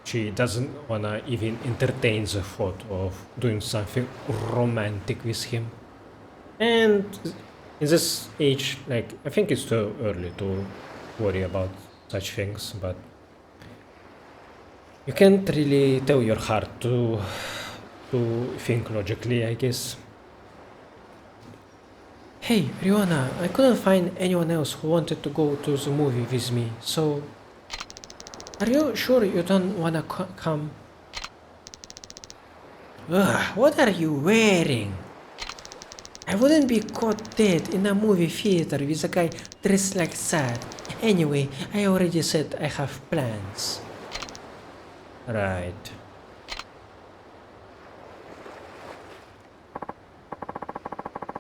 she doesn't wanna even entertain the thought of doing something romantic with him. And in this age, like, I think it's too early to worry about such things, but you can't really tell your heart to think logically, I guess. Hey, Riona, I couldn't find anyone else who wanted to go to the movie with me, so... Are you sure you don't wanna come? Ugh, what are you wearing? I wouldn't be caught dead in a movie theater with a guy dressed like that. Anyway, I already said I have plans. Right.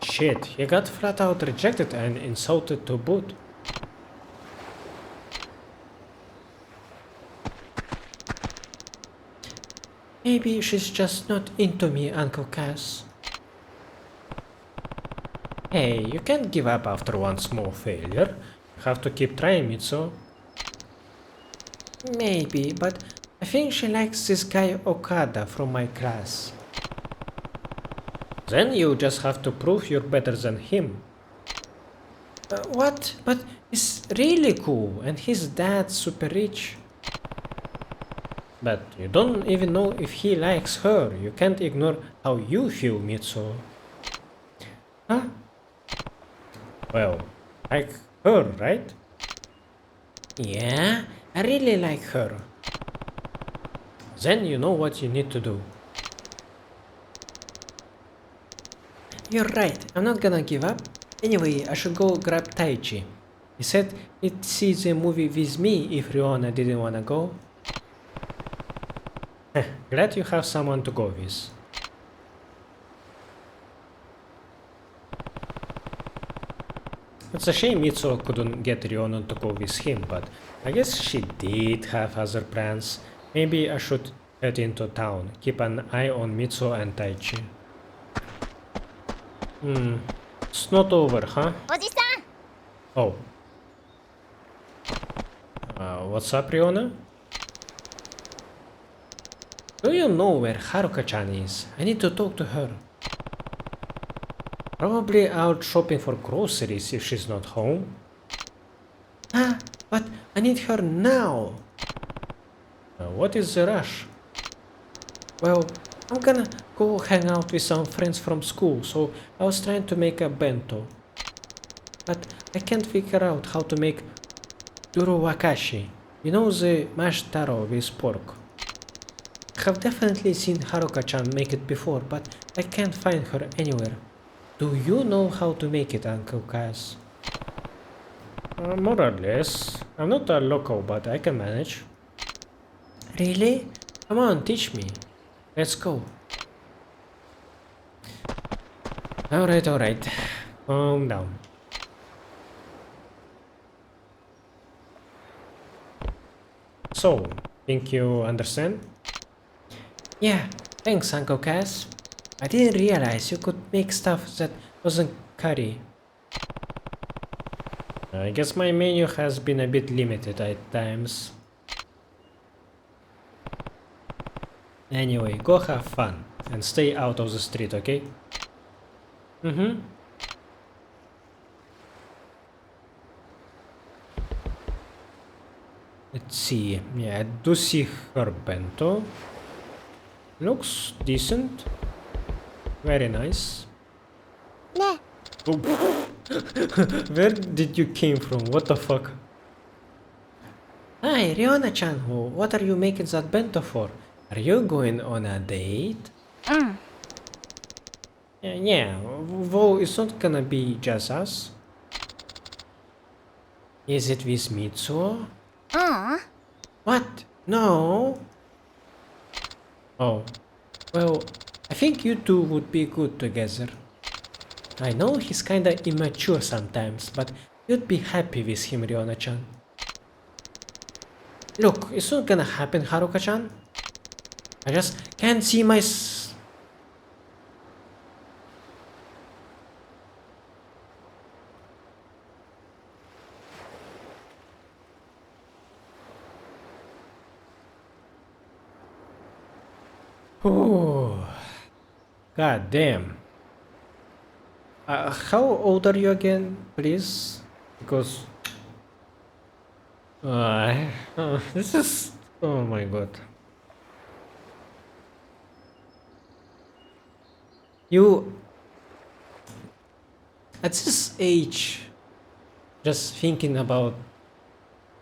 Shit, he got flat out rejected and insulted to boot. Maybe she's just not into me, Uncle Cass. Hey, you can't give up after one small failure. You have to keep trying, Mitsuo. Maybe, but I think she likes this guy Okada from my class. Then you just have to prove you're better than him. What? But he's really cool and his dad's super rich. But you don't even know if he likes her. You can't ignore how you feel, Mitsuo. Huh? Well, like her, right? Yeah, I really like her. Then you know what you need to do. You're right, I'm not gonna give up. Anyway, I should go grab Taichi. He said he'd see the movie with me if Riona didn't wanna go. Glad you have someone to go with. It's a shame Mitsuo couldn't get Riona to go with him, but I guess she did have other plans. Maybe I should head into town, keep an eye on Mitsuo and Taichi. It's not over, huh? おじさん Oh. What's up, Riona? Do you know where Haruka-chan is? I need to talk to her. Probably out shopping for groceries if she's not home. Ah, but I need her now. What is the rush? Well, I'm gonna go hang out with some friends from school, so I was trying to make a bento. But I can't figure out how to make duro wakashi. You know, the mashed taro with pork. I have definitely seen Haruka-chan make it before, but I can't find her anywhere. Do you know how to make it, Uncle Cass? More or less. I'm not a local, but I can manage. Really? Come on, teach me. Let's go. Alright. Calm down. So, think you understand? Yeah, thanks, Uncle Cass. I didn't realize you could make stuff that wasn't curry. I guess my menu has been a bit limited at times. Anyway, go have fun and stay out of the street, okay? Let's see. Yeah, I do see her bento. Looks decent. Very nice. ね Where did you came from? What the fuck? Hi, Riona-chan, what are you making that bento for? Are you going on a date? えうん Yeah, though it's not gonna be just us. Is it with Mitsuo? ううん What? No? Oh, Well, I think you two would be good together. I know he's kinda immature sometimes, but you'd be happy with him, Riona-chan. Look, it's not gonna happen, Haruka-chan. I just can't see my oh, god damn. How old are you again, please? Because this is, oh my god. You at this age, just thinking about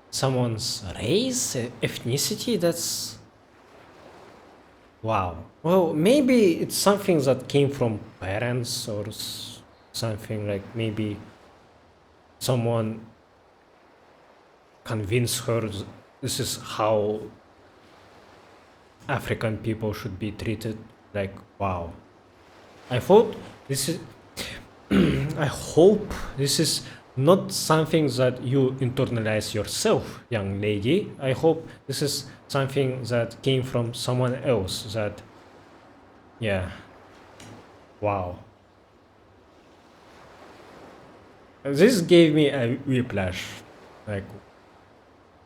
someone's race, ethnicity, that's wow. Well, maybe it's something that came from parents or something like maybe someone convince her this is how African people should be treated. Like, wow. I thought this is I hope this is not something that you internalize yourself, young lady. I hope this is something that came from someone else that, yeah. Wow. This gave me a whiplash. Like,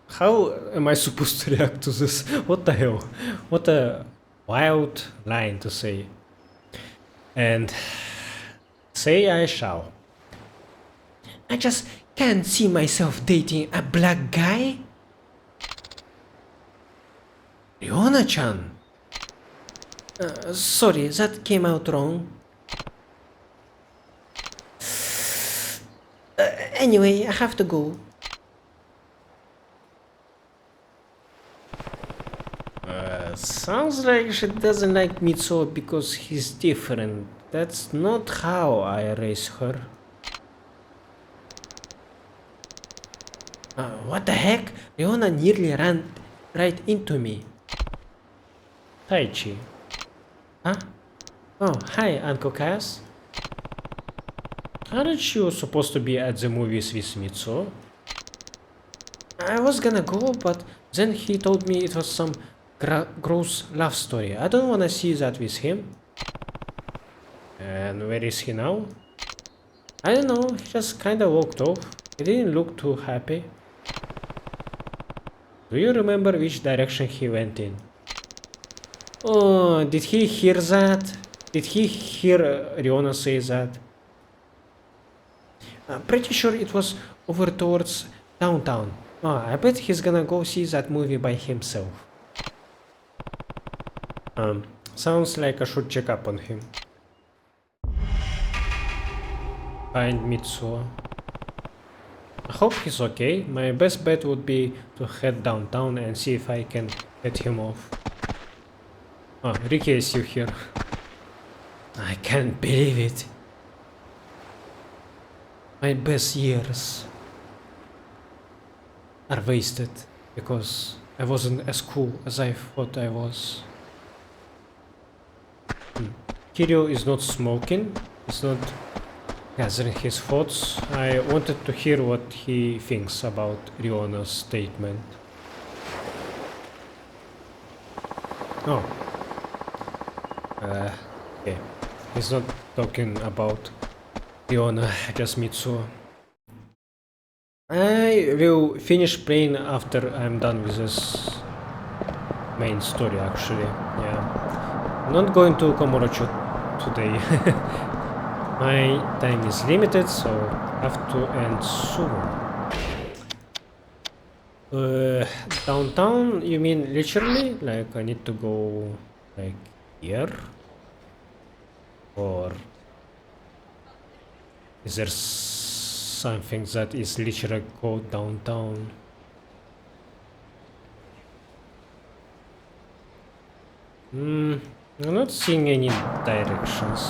how am I supposed to react to this? What the hell? What a wild line to say. And say I shall. I just can't see myself dating a black guy. Riona-chan. Sorry, that came out wrong. Anyway, I have to go. Sounds like she doesn't like Mitsuo because he's different. That's not how I raise her. What the heck? Riona nearly ran right into me. Taichi. Huh? Oh, hi, Uncle Cass. Aren't you supposed to be at the movies with Mitsuo? I was gonna go, but then he told me it was some gross love story. I don't wanna see that with him. And where is he now? I don't know, he just kinda walked off. He didn't look too happy. Do you remember which direction he went in? Oh, did he hear that? Did he hear Riona say that? I'm pretty sure it was over towards downtown. Oh, I bet he's gonna go see that movie by himself. Sounds like I should check up on him. Find Mitsuo. I hope he's okay. My best bet would be to head downtown and see if I can get him off. Oh, Ricky is still here. I can't believe it. My best years are wasted because I wasn't as cool as I thought I was. Kiryu is not smoking. He's not gathering his thoughts. I wanted to hear what he thinks about Riona's statement. Oh. Okay. He's not talking about Riona, just Mitsuo. I will finish playing after I'm done with this main story, actually. Yeah. I'm not going to Komorocho today. My time is limited, so I have to end soon. Downtown, you mean literally? Like I need to go like here? Or is there something that is literally go downtown? I'm not seeing any directions.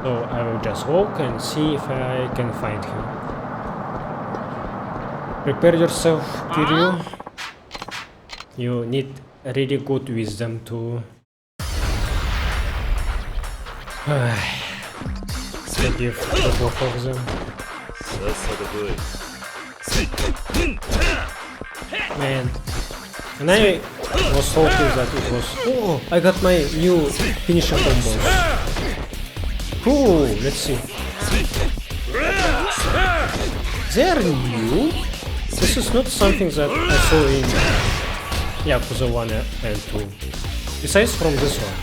So I will just walk and see if I can find him. Prepare yourself, Kiryu. You need really good wisdom to forgive the both of them. Man, and I was hoping that it was. Oh, I got my new finisher combos. Cool, let's see. They're new? This is not something that I saw in Yakuza 1 and 2. Besides from this one.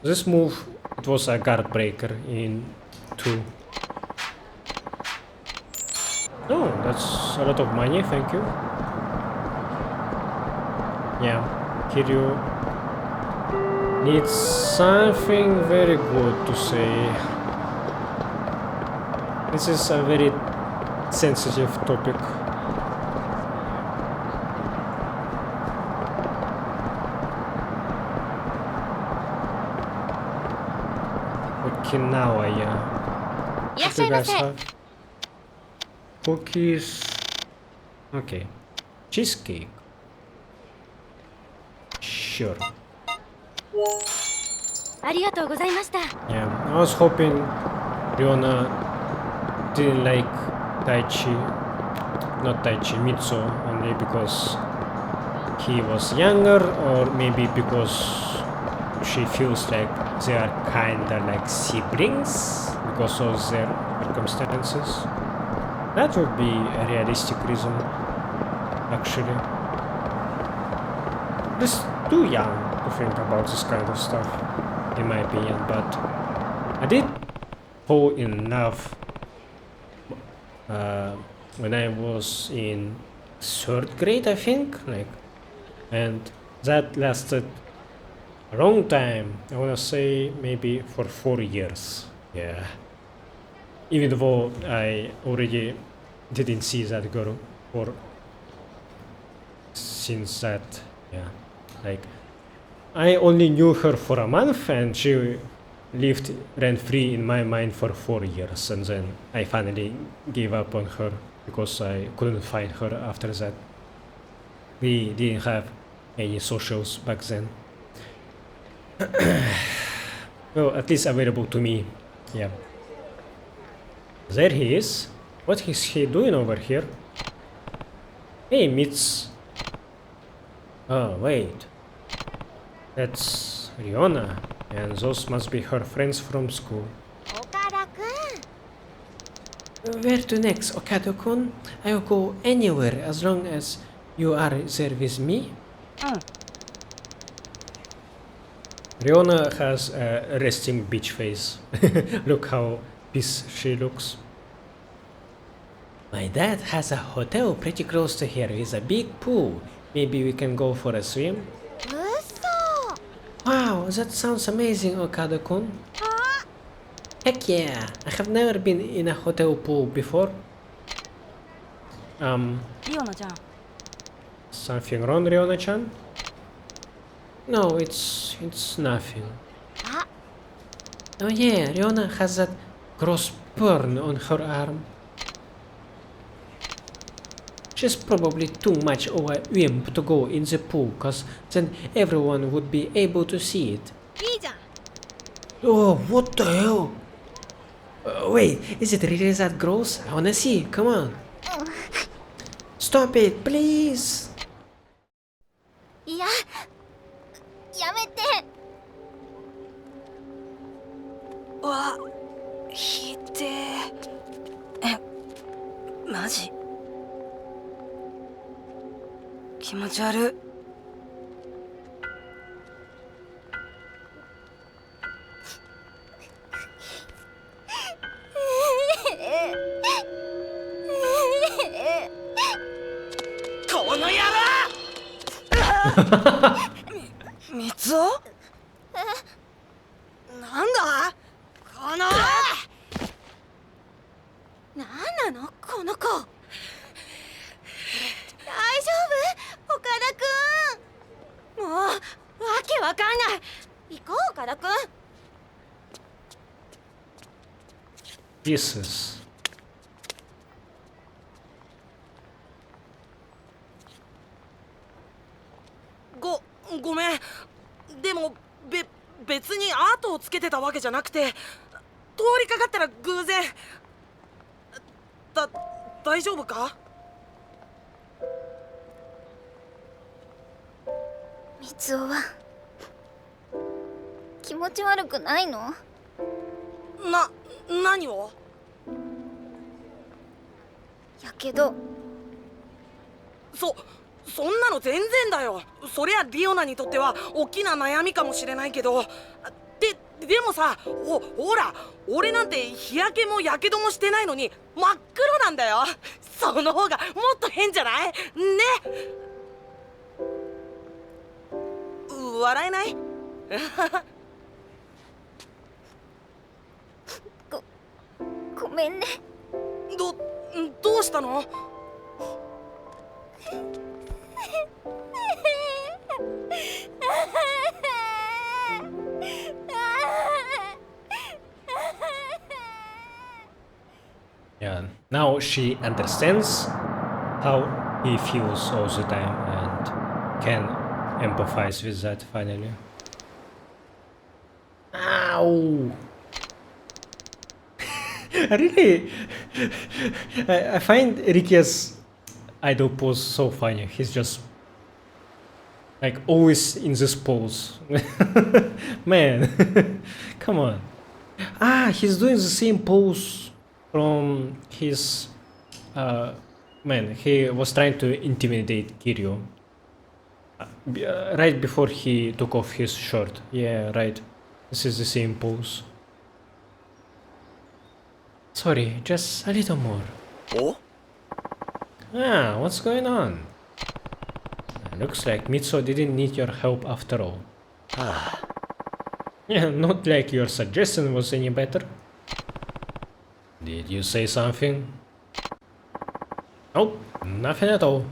This move, it was a guard breaker in 2. Oh, that's a lot of money, thank you. Yeah, Kiryu needs something very good to say. This is a very sensitive topic. Okinawa, yeah. いらっ What し do ゃ you いま guys せ。 have? Cookies. Okay. Cheesecake. Sure. ありがとうございました。 Yeah, I was hoping Riona didn't like not Taichi, Mitsu, only because he was younger, or maybe because she feels like they are kinda like siblings because of their circumstances. That would be a realistic reason, actually. Just too young to think about this kind of stuff, in my opinion, but I did fall in love when I was in 3rd grade, I think, and that lasted a long time. I wanna say maybe for 4 years. Yeah. Even though I already didn't see that girl for since that, yeah, like I only knew her for a month and she lived rent free in my mind for 4 years, and then I finally gave up on her because I couldn't find her after that. We didn't have any socials back then. Well, at least available to me. Yeah. There he is. What is he doing over here? Hey, Mitz. Oh, wait. That's Riona, and those must be her friends from school. 岡田くん。 Where to next, Okado-kun? I'll go anywhere as long as you are there with me. Riona has a resting bitch face. Look how pissed she looks. My dad has a hotel pretty close to here with a big pool. Maybe we can go for a swim? 嘘。 Wow, that sounds amazing, Okado-kun. Heck yeah, I have never been in a hotel pool before. リオナちゃん Something wrong, Riona-chan? No, it's nothing. あ、 Oh yeah, Riona has that gross burn on her arm. She's probably too much of a wimp to go in the pool, cause then everyone would be able to see it. いいじゃん。 Oh, what the hell? Wait, is it really that gross? I wanna see, come on. Stop it, please. いや、やめて。わ、ひでえ。マジ気持ち悪い。この野郎みつおなんだこのなんなのこの子。大丈夫？岡田くん。もうわけわかんない。行こう岡田くん。 Jesus. ごめん。でも別にアートをつけてたわけじゃなくて、通りかかったら偶然。大丈夫か？みつおは気持ち悪くないの？何を？やけど。そんなの全然だよ。そりゃリオナにとっては大きな悩みかもしれないけど、でもさ、ほら、俺なんて日焼けもやけどもしてないのに真っ黒なんだよ。その方がもっと変じゃない？ね。笑えない？ごめんね。どうしたの？ Yeah, now she understands how he feels all the time and can empathize with that finally. Ow! I really, I find Rikia's idol pose so funny. He's just like always in this pose. Man, come on. Ah, he's doing the same pose from his. Man, he was trying to intimidate Kiryu. Right before he took off his shirt. Yeah, right. This is the same pose. Sorry, just a little more. Oh? Ah, what's going on? Looks like Mitsuo didn't need your help after all. Yeah, not like your suggestion was any better. Did you say something? Nope, nothing at all.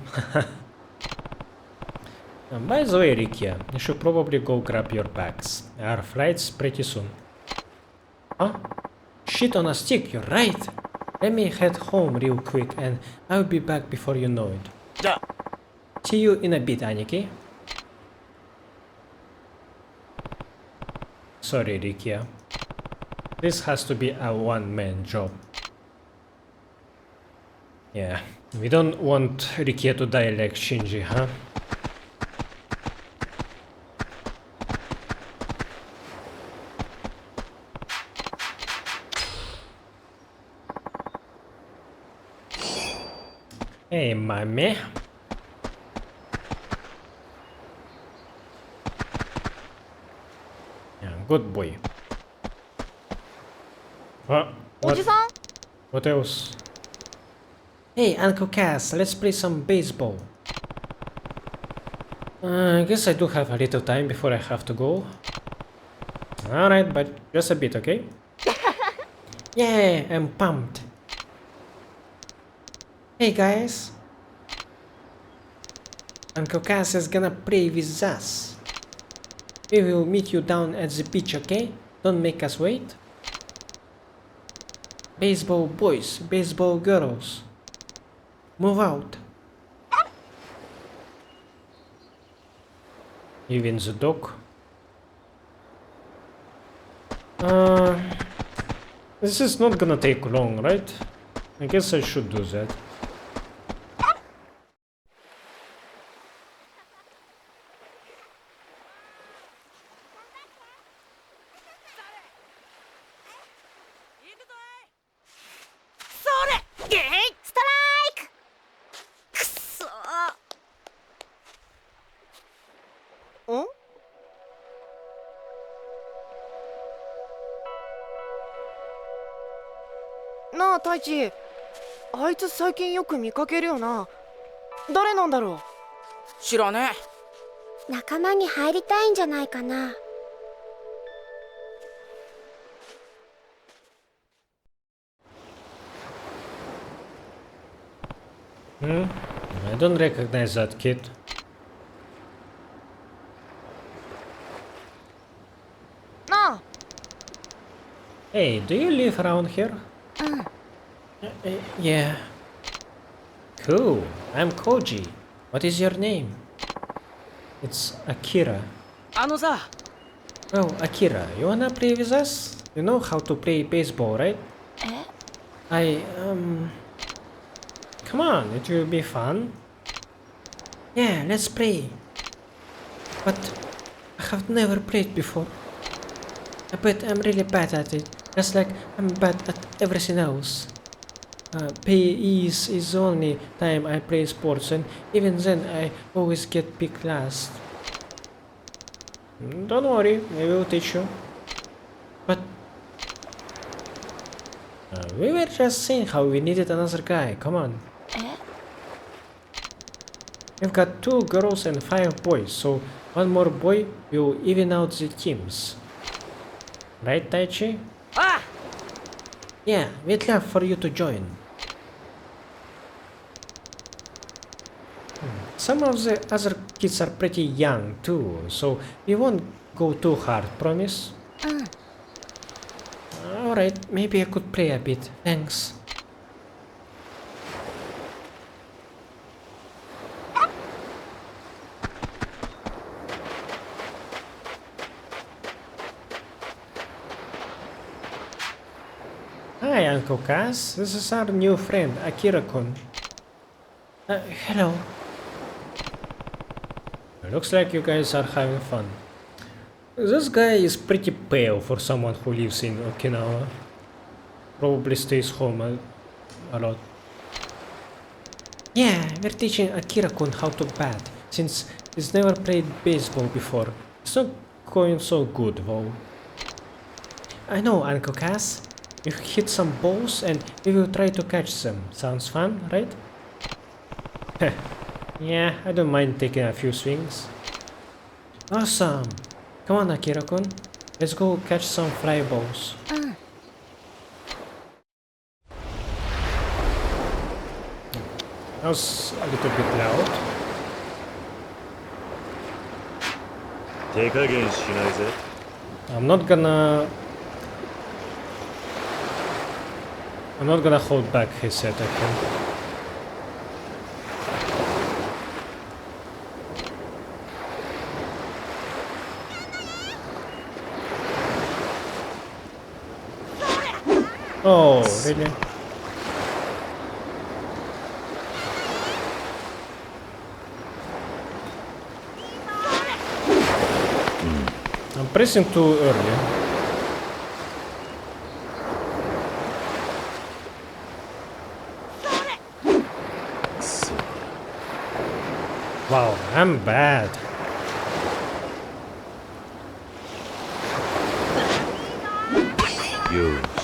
By the way, Rikia, you should probably go grab your bags. Our flight's pretty soon. Huh? Shit on a stick, you're right. Let me head home real quick and I'll be back before you know it. Yeah. See you in a bit, Aniki. Sorry, Rikia. This has to be a one-man job. Yeah, we don't want Rikia to die like Shinji, huh? Hey, mommy. Yeah, good boy. What? What else? Hey, Uncle Cass, let's play some baseball. I guess I do have a little time before I have to go. Alright, but just a bit, okay? Yeah, I'm pumped. Hey guys, Uncle Cass is gonna play with us. We will meet you down at the beach, okay? Don't make us wait. Baseball boys, baseball girls, move out. Even the dog. This is not gonna take long, right? I guess I should do that.なあ太一、あいつ最近よく見かけるよな。誰なんだろう。知らねえ。仲間に入りたいんじゃないかな。I don't recognize that kid.なあ。 Hey, do you live around here? Yeah. Cool. I'm Koji. What is your name? It's Akira. あのさ。 Oh, Akira, you wanna play with us? You know how to play baseball, right? Come on, it will be fun. Yeah, let's play. But I have never played before. I bet I'm really bad at it, just like I'm bad at everything else. PE is the only time I play sports, and even then I always get picked last. Don't worry, I will teach you. But we were just saying how we needed another guy, come on. We've got 2 girls and 5 boys, so one more boy will even out the teams. Right, Taichi? Ah! Yeah, we'd love for you to join. Some of the other kids are pretty young too, so we won't go too hard, promise? Alright, maybe I could play a bit, thanks. Hi, Uncle Cass. This is our new friend, Akira-kun. Hello. Looks like you guys are having fun. This guy is pretty pale for someone who lives in Okinawa. Probably stays home a lot. Yeah, we're teaching Akira-kun how to bat, since he's never played baseball before. It's not going so good, though. I know, Uncle Cass. You hit some balls and we will try to catch them. Sounds fun, right? Yeah, I don't mind taking a few swings. Awesome! Come on, Akira-kun. Let's go catch some fly balls. That was a little bit loud. 手加減しないぜ。 I'm not gonna hold back his set, I think. Oh, really? I'm pressing too early. Wow, I'm bad.よし。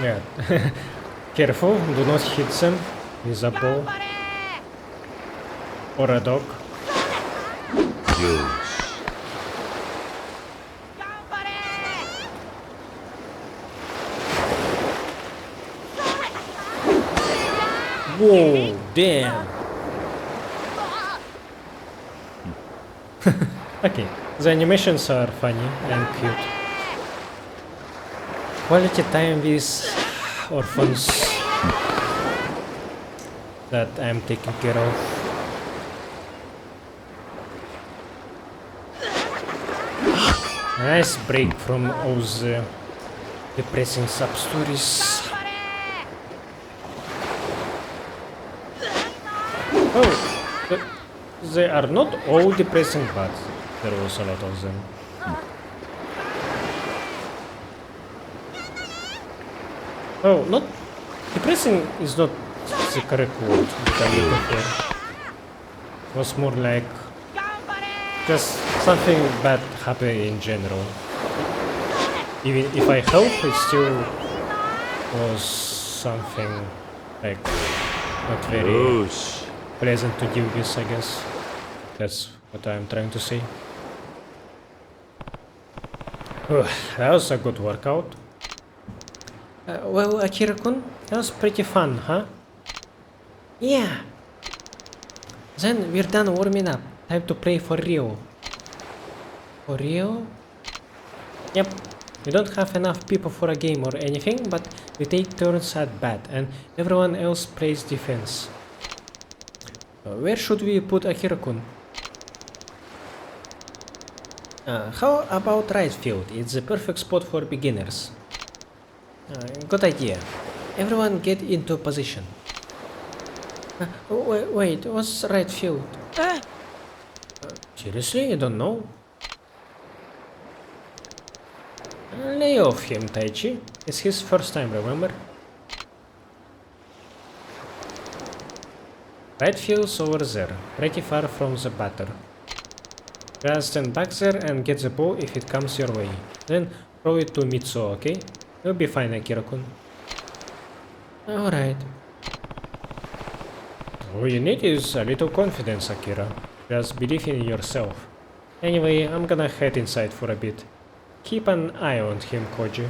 Yeah. Careful, do not hit them with a ball or a dog. Whoa, damn. Okay, the animations are funny and cute. Quality time with orphans that I'm taking care of. Nice break from all the depressing sub-stories. Oh, they are not all depressing, but there was a lot of them. Oh, not depressing is not the correct word that I'm looking for. It was more like just something bad happened in general. Even if I hope it still was something like not very pleasant to deal with, I guess. That's what I'm trying to say. That was a good workout. Well, Akira-kun, that was pretty fun, huh? Yeah. Then we're done warming up. Time to play for real. For real? Yep. We don't have enough people for a game or anything, but we take turns at bat and everyone else plays defense. Where should we put Akira-kun? How about right field? It's the perfect spot for beginners. Good idea. Everyone get into position. Wait, what's right field? Seriously, you don't know? Lay off him, Taichi. It's his first time, remember? Right field's over there, pretty far from the batter. Just stand back there and get the ball if it comes your way. Then throw it to Mitsuo, okay? You'll be fine, Akira-kun. Alright. All you need is a little confidence, Akira. Just believe in yourself. Anyway, I'm gonna head inside for a bit. Keep an eye on him, Koji.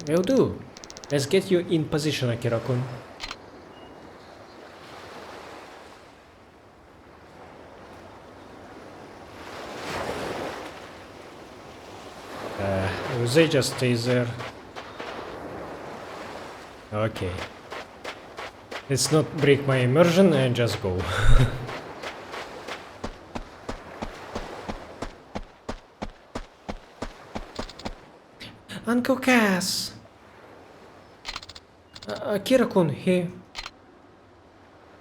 Will do. Let's get you in position, Akira-kun. Will they just stay there? Okay. Let's not break my immersion and just go. Uncle Cass! Akira-kun, he...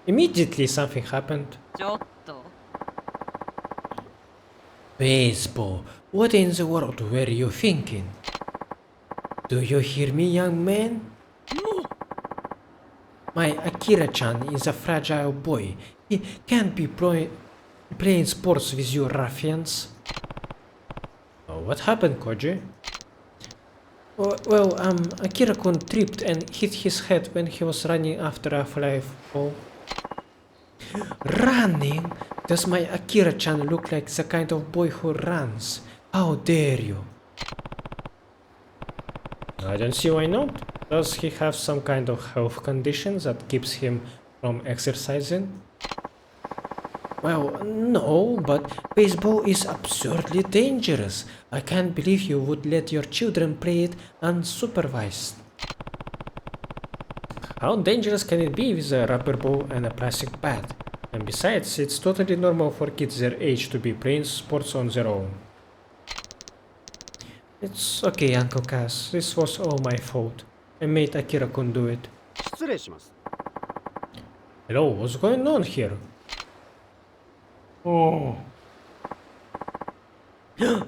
Immediately something happened. ちょっと Baseball, what in the world were you thinking? Do you hear me, young man? My Akira-chan is a fragile boy. He can't be playing sports with you ruffians. Oh, what happened, Koji? Well, Akira-kun tripped and hit his head when he was running after a fly ball. Running? Does my Akira-chan look like the kind of boy who runs? How dare you? I don't see why not. Does he have some kind of health condition that keeps him from exercising? Well, no, but baseball is absurdly dangerous. I can't believe you would let your children play it unsupervised. How dangerous can it be with a rubber ball and a plastic bat? And besides, it's totally normal for kids their age to be playing sports on their own. It's okay, Uncle Cass. This was all my fault. I made Akira-kun do it. 失礼します。 Hello, what's going on here? Oh.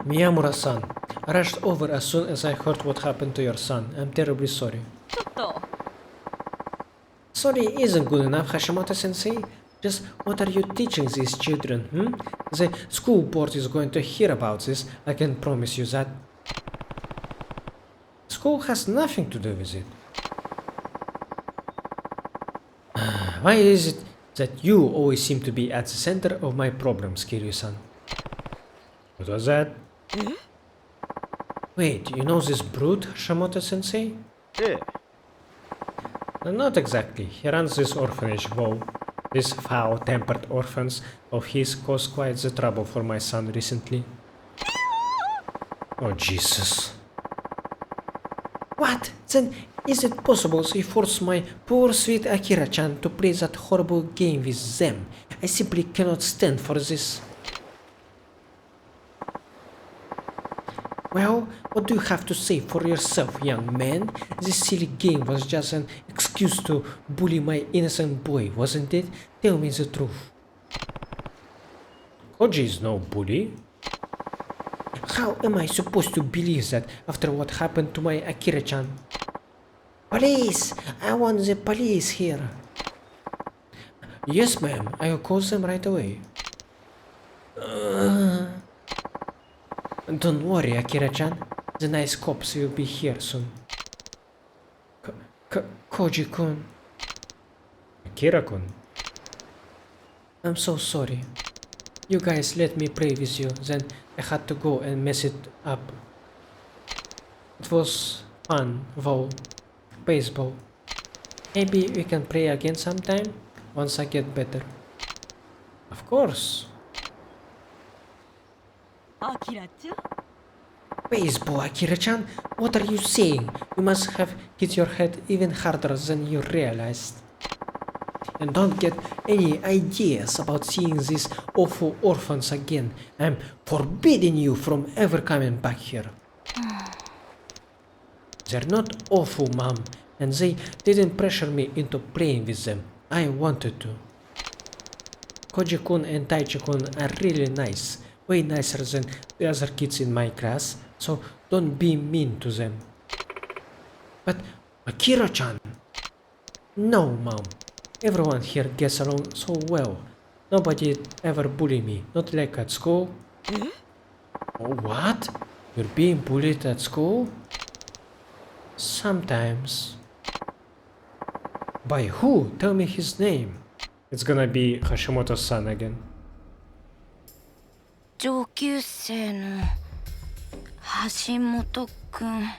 Miyamura-san, I rushed over as soon as I heard what happened to your son. I'm terribly sorry. ちょっと Sorry isn't good enough, Hashimoto-sensei. Just what are you teaching these children, hmm? The school board is going to hear about this, I can promise you that. School has nothing to do with it. Why is it that you always seem to be at the center of my problems, Kiryu-san? What was that? Wait, you know this brute, Hashimoto-sensei? ええ。 Not exactly. He runs this orphanage, though. These foul-tempered orphans of his caused quite the trouble for my son recently. Oh, Jesus. What? Then is it possible they forced my poor sweet Akira-chan to play that horrible game with them? I simply cannot stand for this. Well, what do you have to say for yourself, young man? This silly game was just an excuse to bully my innocent boy, wasn't it? Tell me the truth. Koji is no bully. How am I supposed to believe that after what happened to my Akira-chan? Police! I want the police here. Yes, ma'am. I will call them right away. Don't worry, Akira-chan. The nice cops will be here soon. Koji-kun. Akira-kun. I'm so sorry. You guys let me play with you, then I had to go and mess it up. It was fun, though. Baseball. Maybe we can play again sometime, once I get better. Of course. アキラちゃん Baseball, Akira-chan? What are you saying? You must have hit your head even harder than you realized. And don't get any ideas about seeing these awful orphans again. I'm forbidding you from ever coming back here. They're not awful, Mom, and they didn't pressure me into playing with them. I wanted to. Koji-kun and Taichi-kun are really nice, way nicer than the other kids in my class, so don't be mean to them. But Akira-chan? No, Mom. Everyone here gets along so well. Nobody ever bullied me, not like at school. Oh, what? You're being bullied at school? Sometimes. By who? Tell me his name. It's gonna be Hashimoto-san again. 上級生の橋本くん。ま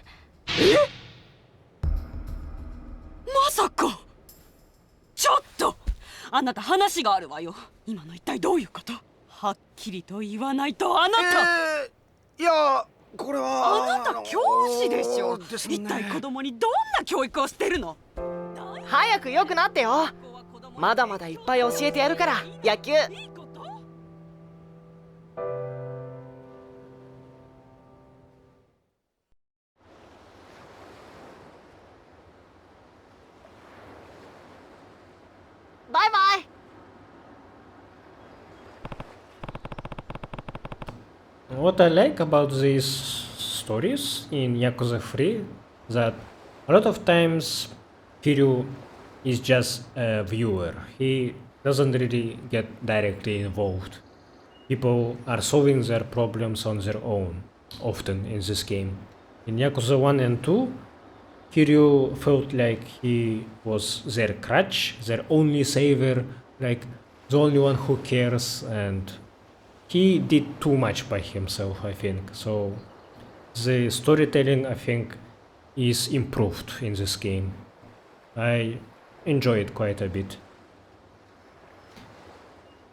さかちょっとあなた話があるわよ。今の一体どういうこと？はっきりと言わないとあなた、いやこれはあなた教師でしょ。ですね一体子供にどんな教育をしてるの？早く良くなってよ。まだまだいっぱい教えてやるから、野球。バイバイ。What I like about these stories in Yakuza 3 that a lot of times Kiryu is just a viewer. He doesn't really get directly involved. People are solving their problems on their own, often in this game. In Yakuza 1 and 2, Kiryu felt like he was their crutch, their only savior, like the only one who cares, and he did too much by himself, I think. So the storytelling, I think, is improved in this game. I enjoy it quite a bit.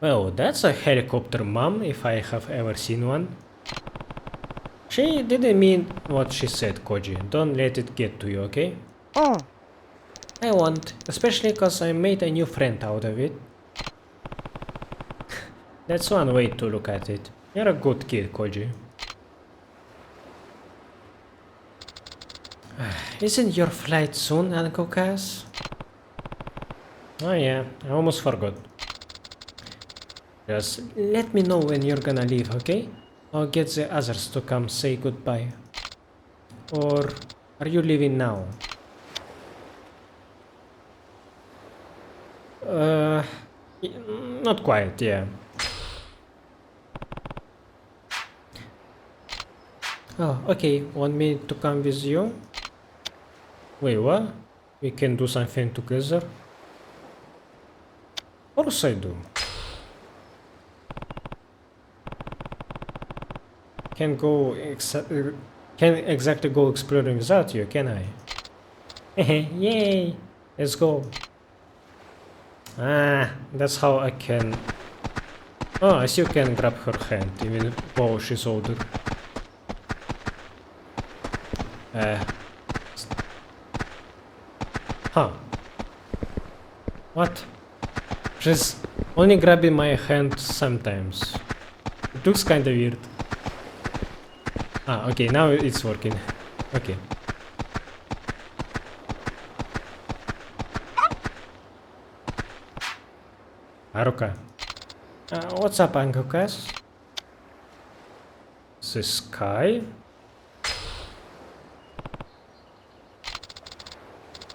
Well, that's a helicopter mom, if I have ever seen one. She didn't mean what she said, Koji. Don't let it get to you, okay? I won't, especially cause I made a new friend out of it. That's one way to look at it. You're a good kid, Koji. Isn't your flight soon, Uncle Cass? Oh yeah, I almost forgot. Just let me know when you're gonna leave, okay? I'll get the others to come say goodbye. Or are you leaving now? Not quite, yeah. Oh, okay. Want me to come with you? Wait, what? We can do something together? Of course I do. Can't exactly go exploring without you, can I? Yay! Let's go. Ah, that's how I can... Oh, I still can grab her hand, even though she's older. Huh. What? She's only grabbing my hand sometimes. It looks kinda weird. Ah, okay, now it's working. Okay. Haruka. What's up, Uncle Cass? The sky?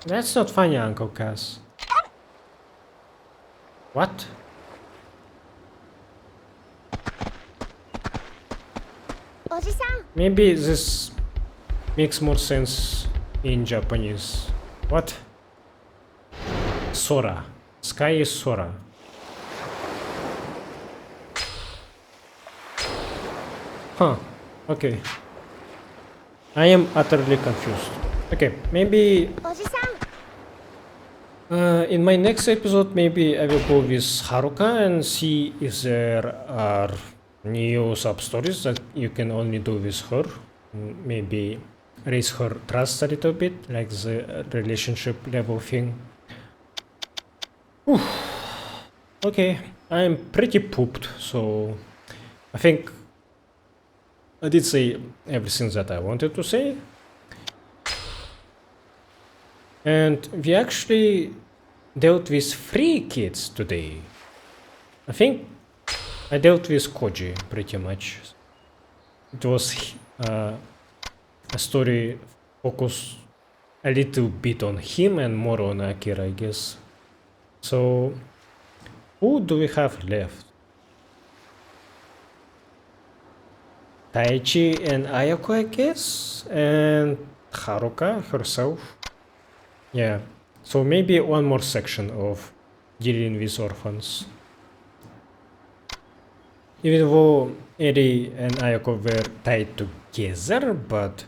That's not funny, Uncle Cass. What? Maybe this makes more sense in Japanese. What? Sora. Sky is Sora. Huh. Okay. I am utterly confused. Okay, maybe... in my next episode, maybe I will go with Haruka and see if there are new sub-stories that you can only do with her. Maybe raise her trust a little bit, like the relationship level thing. Whew. Okay, I'm pretty pooped, so I think I did say everything that I wanted to say. And we actually dealt with 3 kids today. I think I dealt with Koji pretty much. It was a story focused a little bit on him and more on Akira, I guess. So, who do we have left? Taichi and Ayako, I guess? And Haruka herself? Yeah, so maybe one more section of dealing with orphans. Even though Eri and Ayako were tied together, but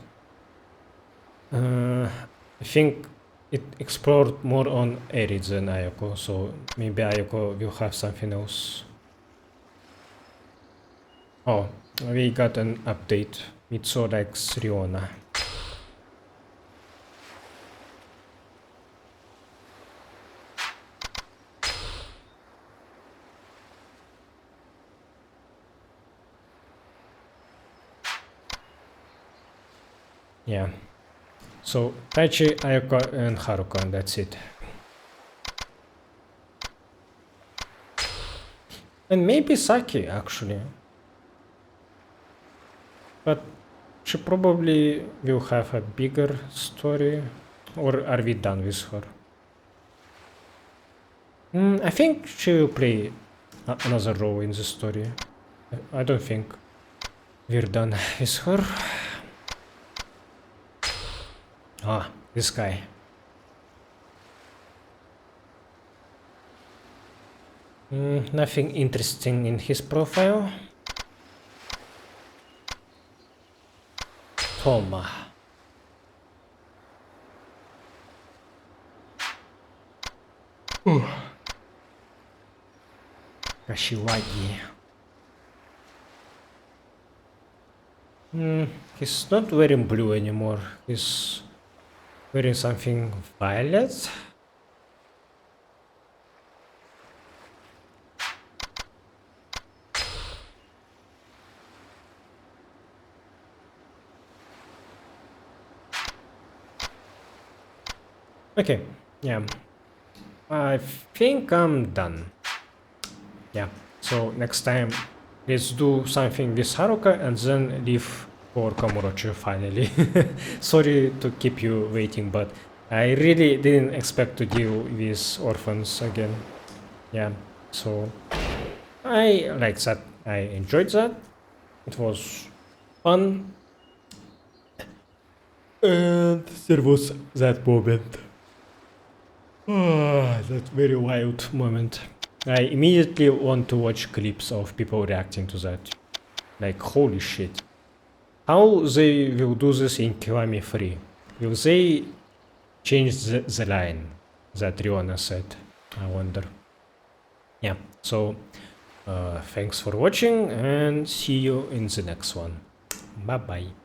I think it explored more on Eri than Ayako, so maybe Ayako will have something else. Oh, we got an update. Mitsuo likes Riona. Yeah. So Taichi, Ayaka, and Haruka, and that's it. And maybe Saki, actually. But she probably will have a bigger story. Or are we done with her? I think she will play another role in the story. I don't think we're done with her. Ah, this guy. Nothing interesting in his profile. Toma. Kashiwagi. He's not wearing blue anymore. He's wearing something violet. Okay, yeah. I think I'm done. Yeah, so next time let's do something with Haruka and then leave for Kamurocho finally. Sorry to keep you waiting, but I really didn't expect to deal with orphans again. Yeah, so I like that. I enjoyed that. It was fun. And there was that moment. That very wild moment. I immediately want to watch clips of people reacting to that. Like, holy shit. How they will do this in Kiwami 3? Will they change the line that Riona said? I wonder. Yeah, so thanks for watching and see you in the next one. Bye bye.